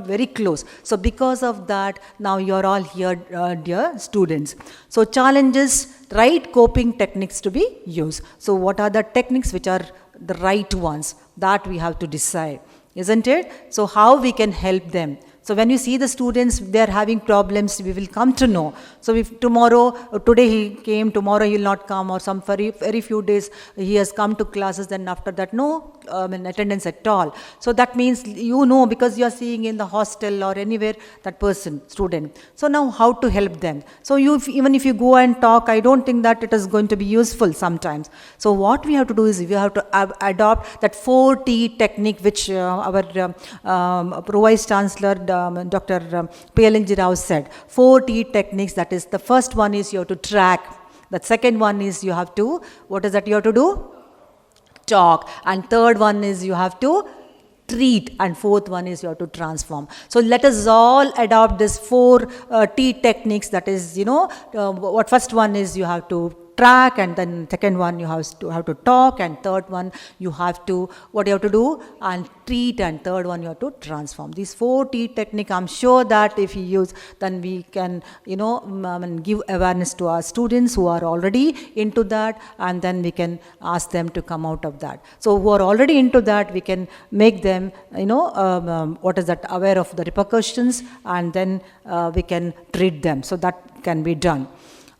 very close. So because of that, now you're all here, dear students. So challenges, right coping techniques to be used. So what are the techniques which are the right ones? That we have to decide, isn't it? So how we can help them? So when you see the students, they are having problems, we will come to know. So if today he came, tomorrow he will not come, or some very few days he has come to classes, then after that no attendance at all. So that means because you are seeing in the hostel or anywhere that student. So now how to help them? So even if you go and talk, I don't think that it is going to be useful sometimes. So what we have to do is we have to adopt that 4T technique, which our Vice Chancellor Dr. PLNG Rao said. 4T techniques, that is, the first one is you have to track. The second one is you have to, what is that you have to do? Talk. And third one is you have to treat, and fourth one is you have to transform. So let us all adopt this 4T techniques, that is, what first one is you have to track, and then second one you have to talk, and third one you have to, what you have to do, and treat, and third one you have to transform. These 4T technique, I'm sure that if you use, then we can, give awareness to our students who are already into that, and then we can ask them to come out of that. So who are already into that, we can make them, aware of the repercussions, and then we can treat them. So that can be done.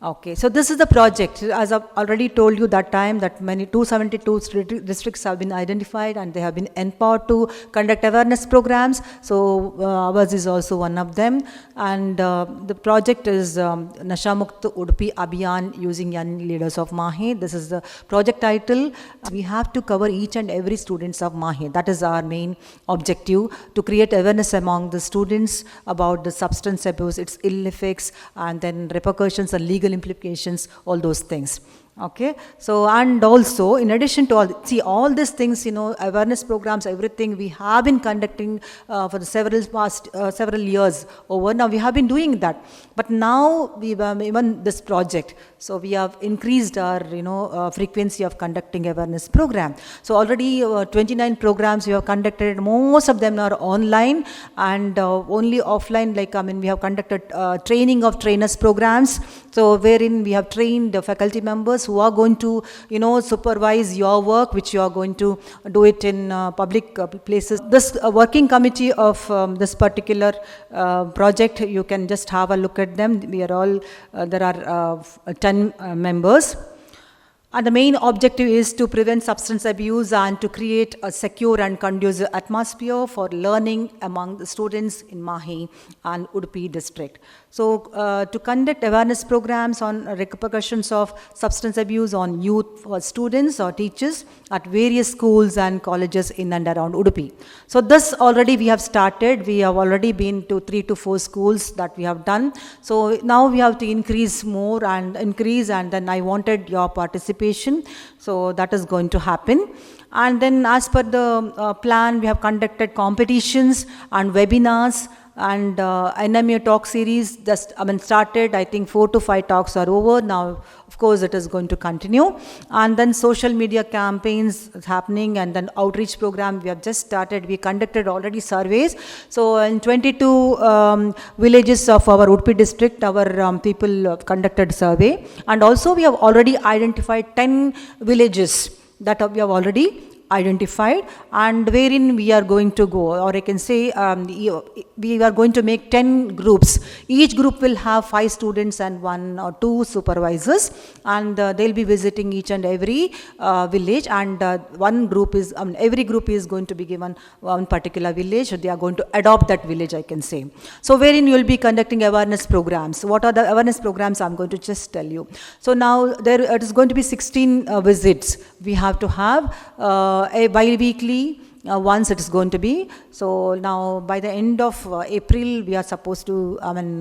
Okay, so this is the project. As I've already told you that time, that 272 districts have been identified, and they have been empowered to conduct awareness programs. So ours is also one of them. And the project is Nasha Mukt Udupi Abhiyaan, using Young Leaders of MAHE. This is the project title. We have to cover each and every students of MAHE. That is our main objective, to create awareness among the students about the substance abuse, its ill effects, and then repercussions and legal implications, all those things. Okay, so and also in addition to all these things, awareness programs, everything we have been conducting for the several years over. Now we have been doing that, but now we even this project, so we have increased our frequency of conducting awareness program. So already 29 programs we have conducted. Most of them are online, and only offline, we have conducted training of trainers programs, so wherein we have trained the faculty members who are going to, supervise your work, which you are going to do it in public places. This working committee of this particular project, you can just have a look at them. We are all, there are 10 members. And the main objective is to prevent substance abuse and to create a secure and conducive atmosphere for learning among the students in MAHE and Udupi district. So to conduct awareness programs on repercussions of substance abuse on youth, or students or teachers at various schools and colleges in and around Udupi. So this already we have started. We have already been to 3 to 4 schools that we have done. So now we have to increase, and then I wanted your participation. So that is going to happen. And then as per the plan, we have conducted competitions and webinars, and NMA talk series started. I think 4 to 5 talks are over now. Of course, it is going to continue. And then social media campaigns is happening, and then outreach program we have just started. We conducted already surveys. So in 22 villages of our Udupi district, our people conducted survey. And also we have already identified 10 villages that we have already identified, and wherein we are going to go, or I can say we are going to make 10 groups. Each group will have 5 students and 1 or 2 supervisors, and they'll be visiting each and every village, and one group is, every group is going to be given one particular village. They are going to adopt that village, I can say. So wherein you will be conducting awareness programs. What are the awareness programs? I'm going to just tell you. So now it is going to be 16 visits. We have to have a bi-weekly once it is going to be. So now by the end of April, we are supposed to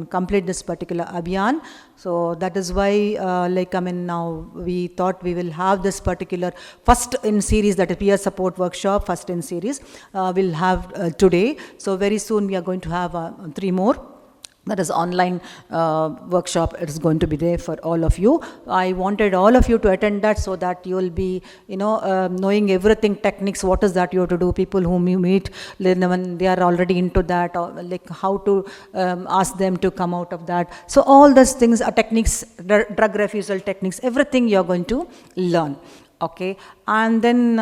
complete this particular Abhiyaan. So that is why now we thought we will have this particular first in series, that is peer support workshop, first in series, we'll have today. So very soon we are going to have 3 more. That is online workshop. It is going to be there for all of you. I wanted all of you to attend that, so that you will be, knowing everything, techniques, what is that you have to do, people whom you meet, when they are already into that, or how to ask them to come out of that. So all those things are techniques, drug refusal techniques, everything you are going to learn. Okay, and then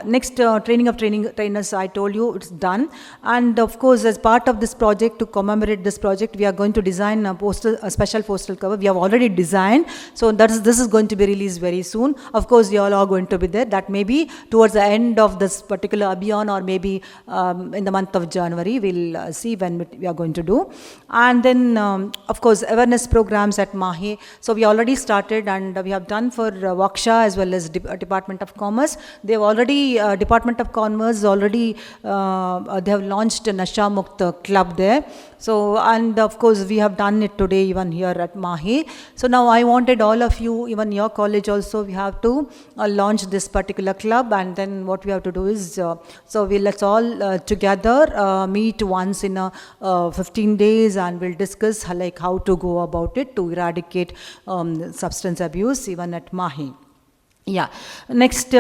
next training of trainers, I told you it's done. And of course, as part of this project, to commemorate this project, we are going to design a special postal cover. We have already designed, so this is going to be released very soon. Of course, you all are going to be there. That may be towards the end of this particular Abhiyaan, or maybe in the month of January. We'll see when we are going to do. And then of course, awareness programs at MAHE. So we already started, and we have done for Waksha as well as Department of Commerce. They have already, Department of Commerce already, they have launched a Nasha Mukt club there. So, and of course, we have done it today even here at MAHE. So now I wanted all of you, even your college also, we have to launch this particular club. And then what we have to do is, so let's all together meet once in 15 days, and we'll discuss like how to go about it to eradicate substance abuse even at MAHE. Yeah. Next, we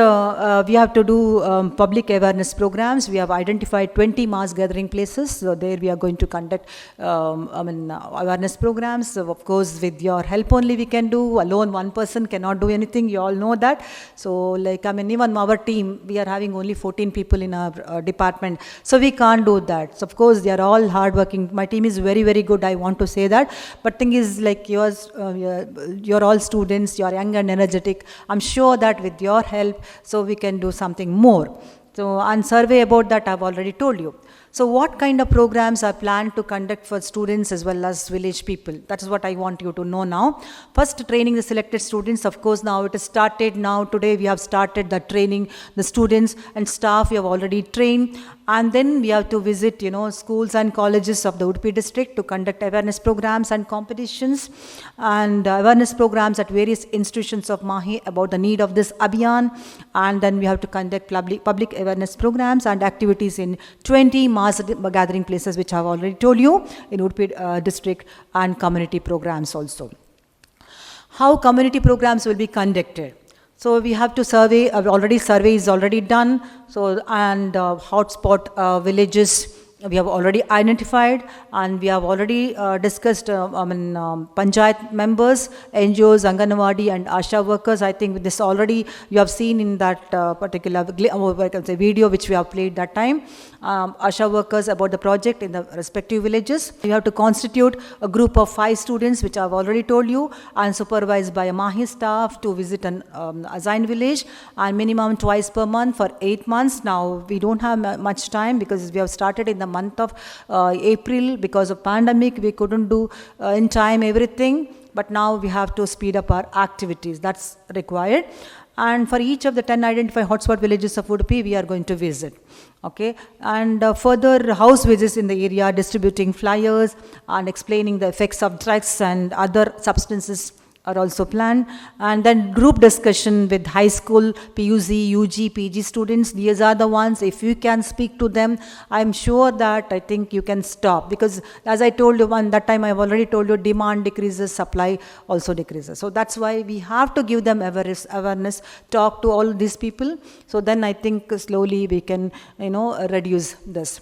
have to do public awareness programs. We have identified 20 mass gathering places. So there we are going to conduct awareness programs. So of course, with your help only we can do. Alone, one person cannot do anything. You all know that. So like, even our team, we are having only 14 people in our department. So we can't do that. So of course, they are all hardworking. My team is very, very good. I want to say that. But thing is, like, you're all students. You're young and energetic. I'm sure that with your help, so we can do something more. So, and survey about that I've already told you. So what kind of programs are planned to conduct for students as well as village people? That is what I want you to know now. First, training the selected students. Of course, now it is started. Now today we have started the training. The students and staff we have already trained. And then we have to visit, schools and colleges of the Udupi district to conduct awareness programs and competitions, and awareness programs at various institutions of MAHE about the need of this Abhiyaan. And then we have to conduct public awareness programs and activities in 20 mass gathering places, which I have already told you, in Udupi district, and community programs also. How community programs will be conducted? So we have to survey, survey is already done. So, and hotspot villages we have already identified, and we have already discussed Panchayat members, NGOs, Anganwadi and Asha workers. I think this already you have seen in that particular video which we have played that time. Asha workers about the project in the respective villages. You have to constitute a group of 5 students, which I have already told you, and supervised by a MAHE staff to visit an assigned village, and minimum twice per month for 8 months. Now we don't have much time because we have started in the month of April. Because of pandemic, we couldn't do in time everything, but now we have to speed up our activities. That's required. And for each of the 10 identified hotspot villages of Udupi, we are going to visit. Okay, and further house visits in the area, distributing flyers and explaining the effects of drugs and other substances are also planned. And then group discussion with high school, PUC, UG, PG students. These are the ones, if you can speak to them, I'm sure that I think you can stop. Because as I told you that time, I've already told you, demand decreases, supply also decreases. So that's why we have to give them awareness, talk to all these people. So then I think slowly we can, reduce this.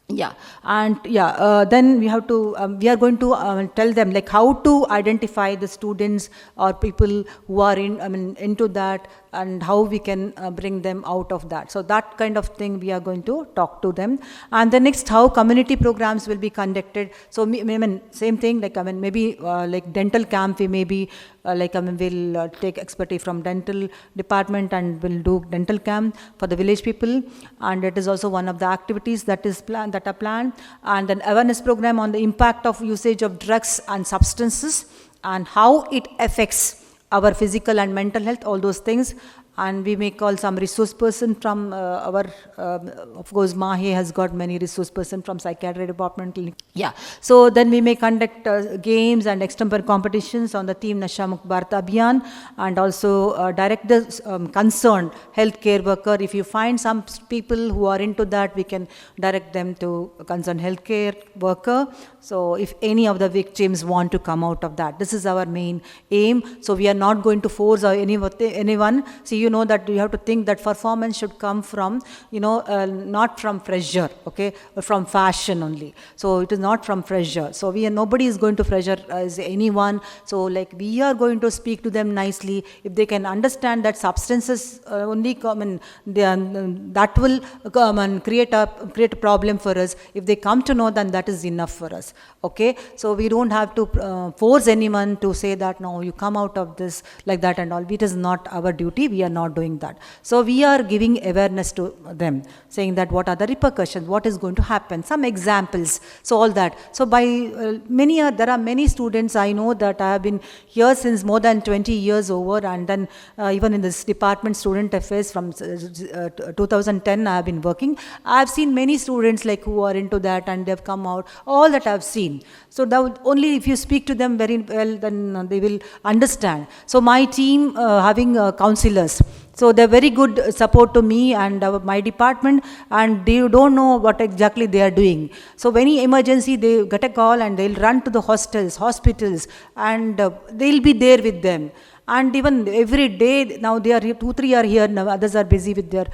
Yeah, and then we have to, we are going to tell them like how to identify the students or people who are into that, and how we can bring them out of that. So that kind of thing we are going to talk to them. And the next, how community programs will be conducted. So same thing, like maybe like dental camp, we maybe we'll take expertise from dental department and we'll do dental camp for the village people. And it is also one of the activities that are planned. And then awareness program on the impact of usage of drugs and substances and how it affects our physical and mental health, all those things. And we may call some resource person from of course, MAHE has got many resource person from Psychiatry department. Yeah. So then we may conduct games and extempore competitions on the theme Nasha Mukt Bharat Abhiyaan, and also direct the concerned healthcare worker. If you find some people who are into that, we can direct them to a concerned healthcare worker. So if any of the victims want to come out of that, this is our main aim. So we are not going to force anyone. See, you know that you have to think that performance should come from, not from pressure, okay, from fashion only. So it is not from pressure. So nobody is going to pressure anyone. So like we are going to speak to them nicely. If they can understand that substances only come and that will come and create a problem for us. If they come to know, then that is enough for us. Okay, so we don't have to force anyone to say that no, you come out of this like that and all. It is not our duty. We are not doing that. So we are giving awareness to them, saying that what are the repercussions, what is going to happen, some examples, so all that. So by there are many students I know that I have been here since more than 20 years over, and then even in this department, student affairs, from 2010 I have been working. I have seen many students like who are into that and they have come out, all that I have seen. So that only if you speak to them very well, then they will understand. So my team having counselors, so they're very good support to me and my department, and they don't know what exactly they are doing. So any emergency, they get a call and they'll run to the hostels, hospitals, and they'll be there with them. And even every day, now they are here, 2-3 are here, now others are busy with their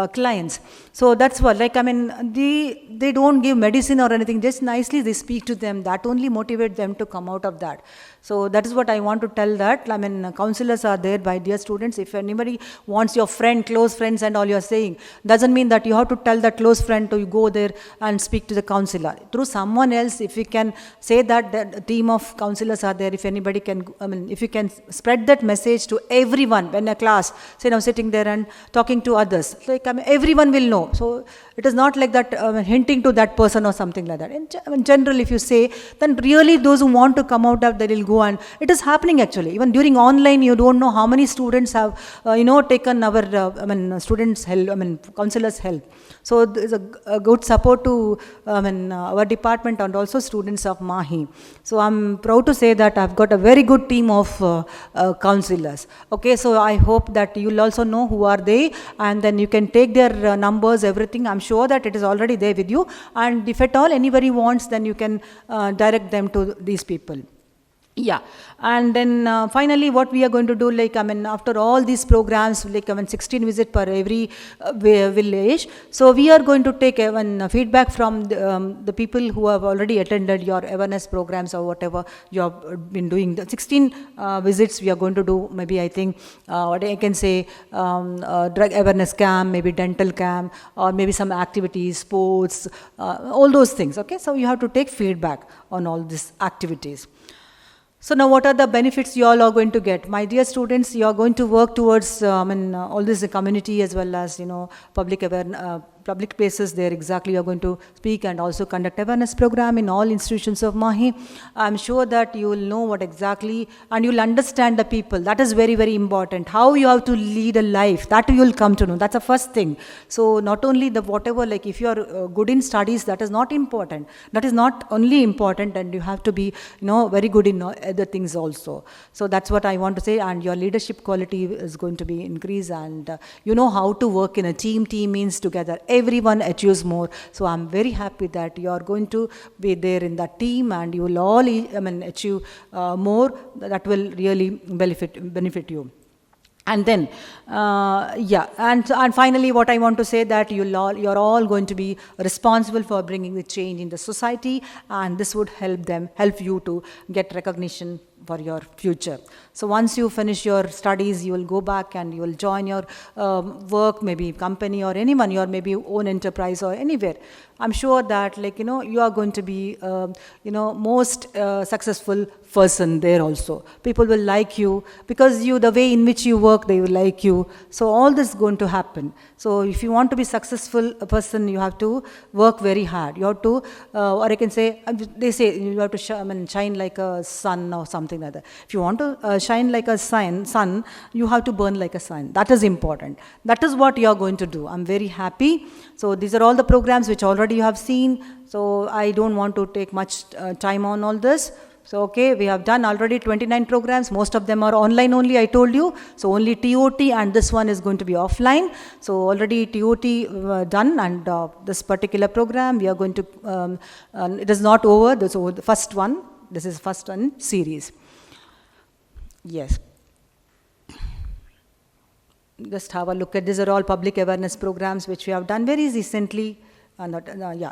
clients. So that's what, like, I mean, they don't give medicine or anything, just nicely they speak to them. That only motivates them to come out of that. So that is what I want to tell that. I mean, counselors are there, by dear students. If anybody wants your friend, close friends and all you're saying, doesn't mean that you have to tell that close friend to go there and speak to the counselor. Through someone else, if you can say that the team of counselors are there, if anybody can, I mean, if you can spread that message to everyone when a class, say now sitting there and talking to others, like, I mean, everyone will know. So it is not like that hinting to that person or something like that. In general, if you say, then really those who want to come out of, they will go, and it is happening actually. Even during online, you don't know how many students have, taken our, students' help, counselors' help. So there is a good support to, our department and also students of MAHE. So I'm proud to say that I've got a very good team of counselors. Okay, so I hope that you'll also know who are they, and then you can take their numbers, everything. I'm sure that it is already there with you, and if at all anybody wants, then you can direct them to these people. Yeah, and then finally what we are going to do, like, I mean, after all these programs, like, I mean, 16 visits per every village. So we are going to take feedback from the people who have already attended your awareness programs or whatever you have been doing. The 16 visits we are going to do, maybe I think, what I can say, drug awareness camp, maybe dental camp, or maybe some activities, sports, all those things. Okay, so you have to take feedback on all these activities. So now what are the benefits you all are going to get? My dear students, you are going to work towards all this community as well as, public awareness, public places there exactly you are going to speak and also conduct awareness program in all institutions of MAHE. I'm sure that you will know what exactly, and you will understand the people. That is very, very important. How you have to lead a life, that you will come to know. That's the first thing. So not only the whatever, like if you are good in studies, that is not important. That is not only important, and you have to be, very good in other things also. So that's what I want to say, and your leadership quality is going to be increased, and you know how to work in a team. Team means together. Everyone achieves more. So I'm very happy that you are going to be there in that team, and you will all, achieve more. That will really benefit you. And then, and finally, what I want to say that you're all going to be responsible for bringing the change in the society, and this would help you to get recognition for your future. So once you finish your studies, you will go back and you will join your work, maybe company or anyone, your maybe own enterprise or anywhere. I'm sure that, like, you are going to be, most successful person there also. People will like you because the way in which you work, they will like you. So all this is going to happen. So if you want to be successful person, you have to work very hard. You have to, or I can say, they say you have to shine like a sun or something like that. If you want to shine like a sun, you have to burn like a sun. That is important. That is what you are going to do. I'm very happy. So these are all the programs which already you have seen. So I don't want to take much time on all this. So, okay, we have done already 29 programs. Most of them are online only, I told you. So, only TOT, and this one is going to be offline. So, already TOT done, and this particular program, we are going to, it is not over. So, the first one, this is first one series. Yes. just have a look at, these are all public awareness programs which we have done very recently.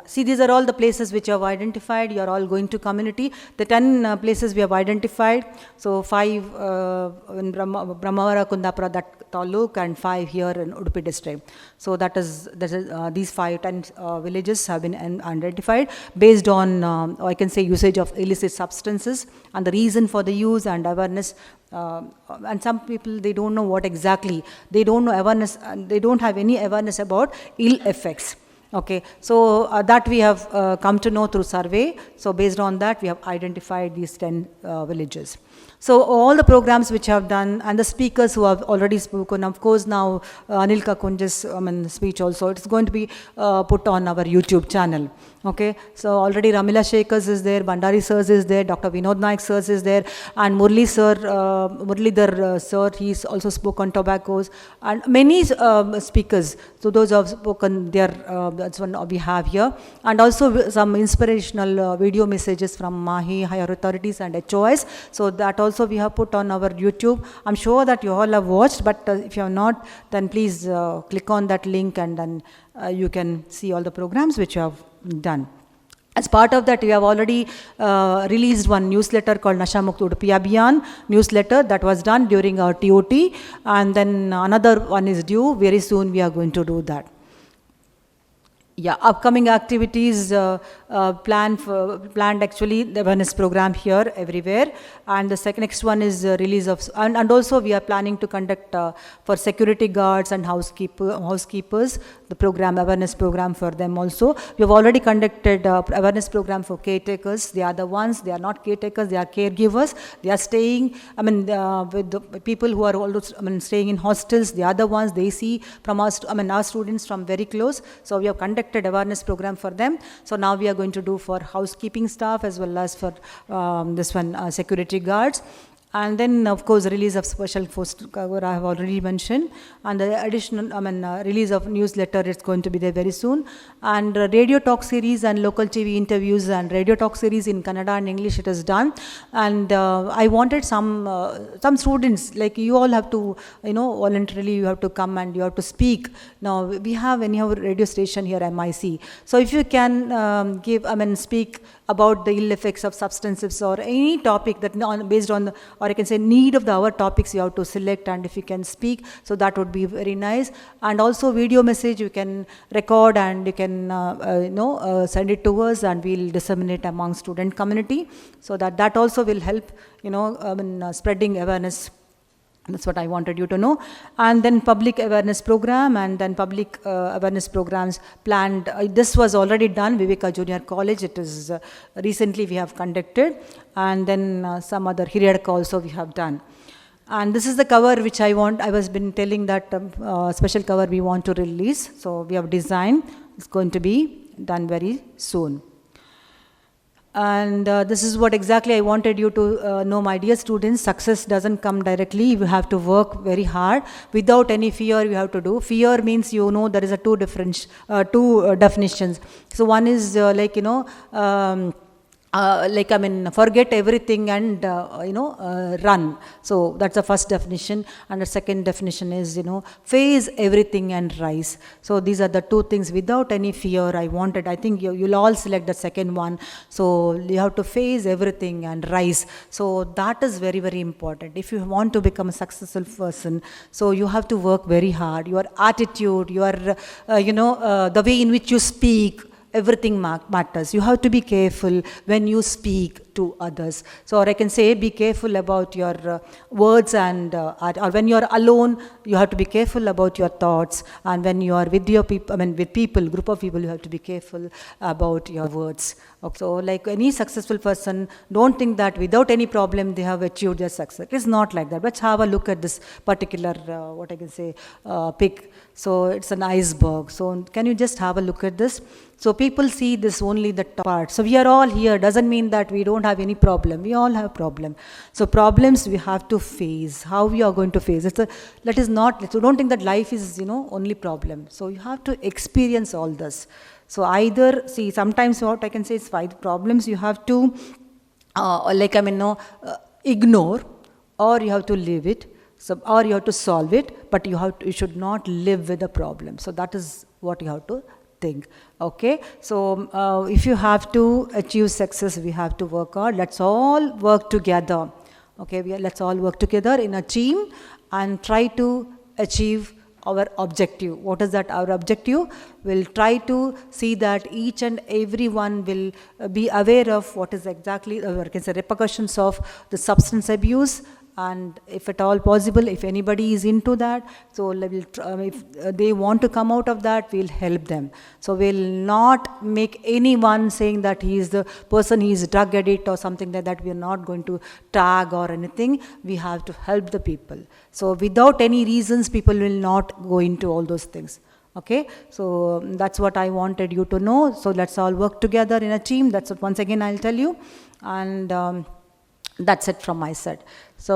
See, these are all the places which you have identified. You are all going to community. The 10 places we have identified. So 5 in Brahmavara, Kundapura, that taluk, and 5 here in Udupi district. So these 10 villages have been identified based on, I can say, usage of illicit substances and the reason for the use and awareness. And some people, they don't know what exactly. They don't know awareness. They don't have any awareness about ill effects. Okay, so that we have come to know through survey. So based on that, we have identified these 10 villages. So all the programs which have done, and the speakers who have already spoken, of course now Anil Kakunje's speech also, it's going to be put on our YouTube channel. Okay, so already Ramila Shekhars is there, Bandari sirs is there, Dr. Vinod Naik sirs is there, and Murli sir, Murlidhar sir, he's also spoke on tobaccos, and many speakers. So those who have spoken, that's one we have here, and also some inspirational video messages from MAHE, higher authorities, and HOS. So that also we have put on our YouTube. I'm sure that you all have watched, but if you have not, then please click on that link, and then you can see all the programs which you have done. As part of that, we have already released one newsletter called Nasha Mukt Udupi Abhiyaan newsletter that was done during our TOT, and then another one is due very soon. We are going to do that. Yeah, upcoming activities planned actually the awareness program here everywhere, and the next one is release of, and also we are planning to conduct for security guards and housekeepers the program, awareness program for them also. We have already conducted awareness program for caretakers. They are the ones, they are not caretakers, they are caregivers. They are staying, with the people who are also, staying in hostels. They are the ones, they see from our students from very close. So we have conducted awareness program for them. So now we are going to do for housekeeping staff as well as for this one security guards. And then, of course, release of special post cover I have already mentioned, and the additional, release of newsletter is going to be there very soon, and radio talk series and local TV interviews and radio talk series in Kannada and English it is done. And I wanted some students, like you all have to, voluntarily you have to come and you have to speak. Now we have anyhow radio station here, MIC. So if you can speak about the ill effects of substances or any topic that based on the, or I can say need of the hour topics you have to select, and if you can speak, so that would be very nice. And also video message you can record and you can send it to us, and we'll disseminate among student community, so that also will help spreading awareness. That's what I wanted you to know. And then public awareness program, and then public awareness programs planned. This was already done, Viveka Junior College. It is recently we have conducted. And then some other Hiriyadka also we have done. And this is the cover which I was been telling that special cover we want to release. So we have designed. It's going to be done very soon. And this is what exactly I wanted you to know, my dear students. Success doesn't come directly. You have to work very hard without any fear. You have to do. Fear means, there is a two definitions. So one is forget everything and, run. So that's the first definition. And the second definition is, face everything and rise. So these are the two things without any fear. I think you'll all select the second one. So you have to face everything and rise. So that is very, very important. If you want to become a successful person, so you have to work very hard. Your attitude, your, the way in which you speak, everything matters. You have to be careful when you speak to others. So, or I can say, be careful about your words, and or when you are alone, you have to be careful about your thoughts. And when you are with your people, with people, group of people, you have to be careful about your words. Okay. So, like any successful person, don't think that without any problem they have achieved their success. It's not like that. Let's have a look at this particular, what I can say, pic. So, it's an iceberg. So, can you just have a look at this? So, people see this only the top part. So, we are all here. Doesn't mean that we don't have any problem. We all have problem. So, problems we have to face. How we are going to face? So don't think that life is, only problem. So, you have to experience all this. So, either, see, sometimes what I can say is 5 problems you have to, ignore, or you have to live it. So, or you have to solve it, but you should not live with the problem. So that is what you have to think. Okay, so if you have to achieve success, we have to work hard. Let's all work together. Okay, let's all work together in a team and try to achieve our objective. What is that, our objective? We'll try to see that each and every one will be aware of what is exactly, or can say, repercussions of the substance abuse, and if at all possible, if anybody is into that, so if they want to come out of that, we'll help them. So we'll not make anyone saying that he is the person, he is a drug addict or something like that. We are not going to tag or anything. We have to help the people. So without any reasons, people will not go into all those things. Okay, so that's what I wanted you to know. So let's all work together in a team. That's what once again I'll tell you, and that's it from my side. So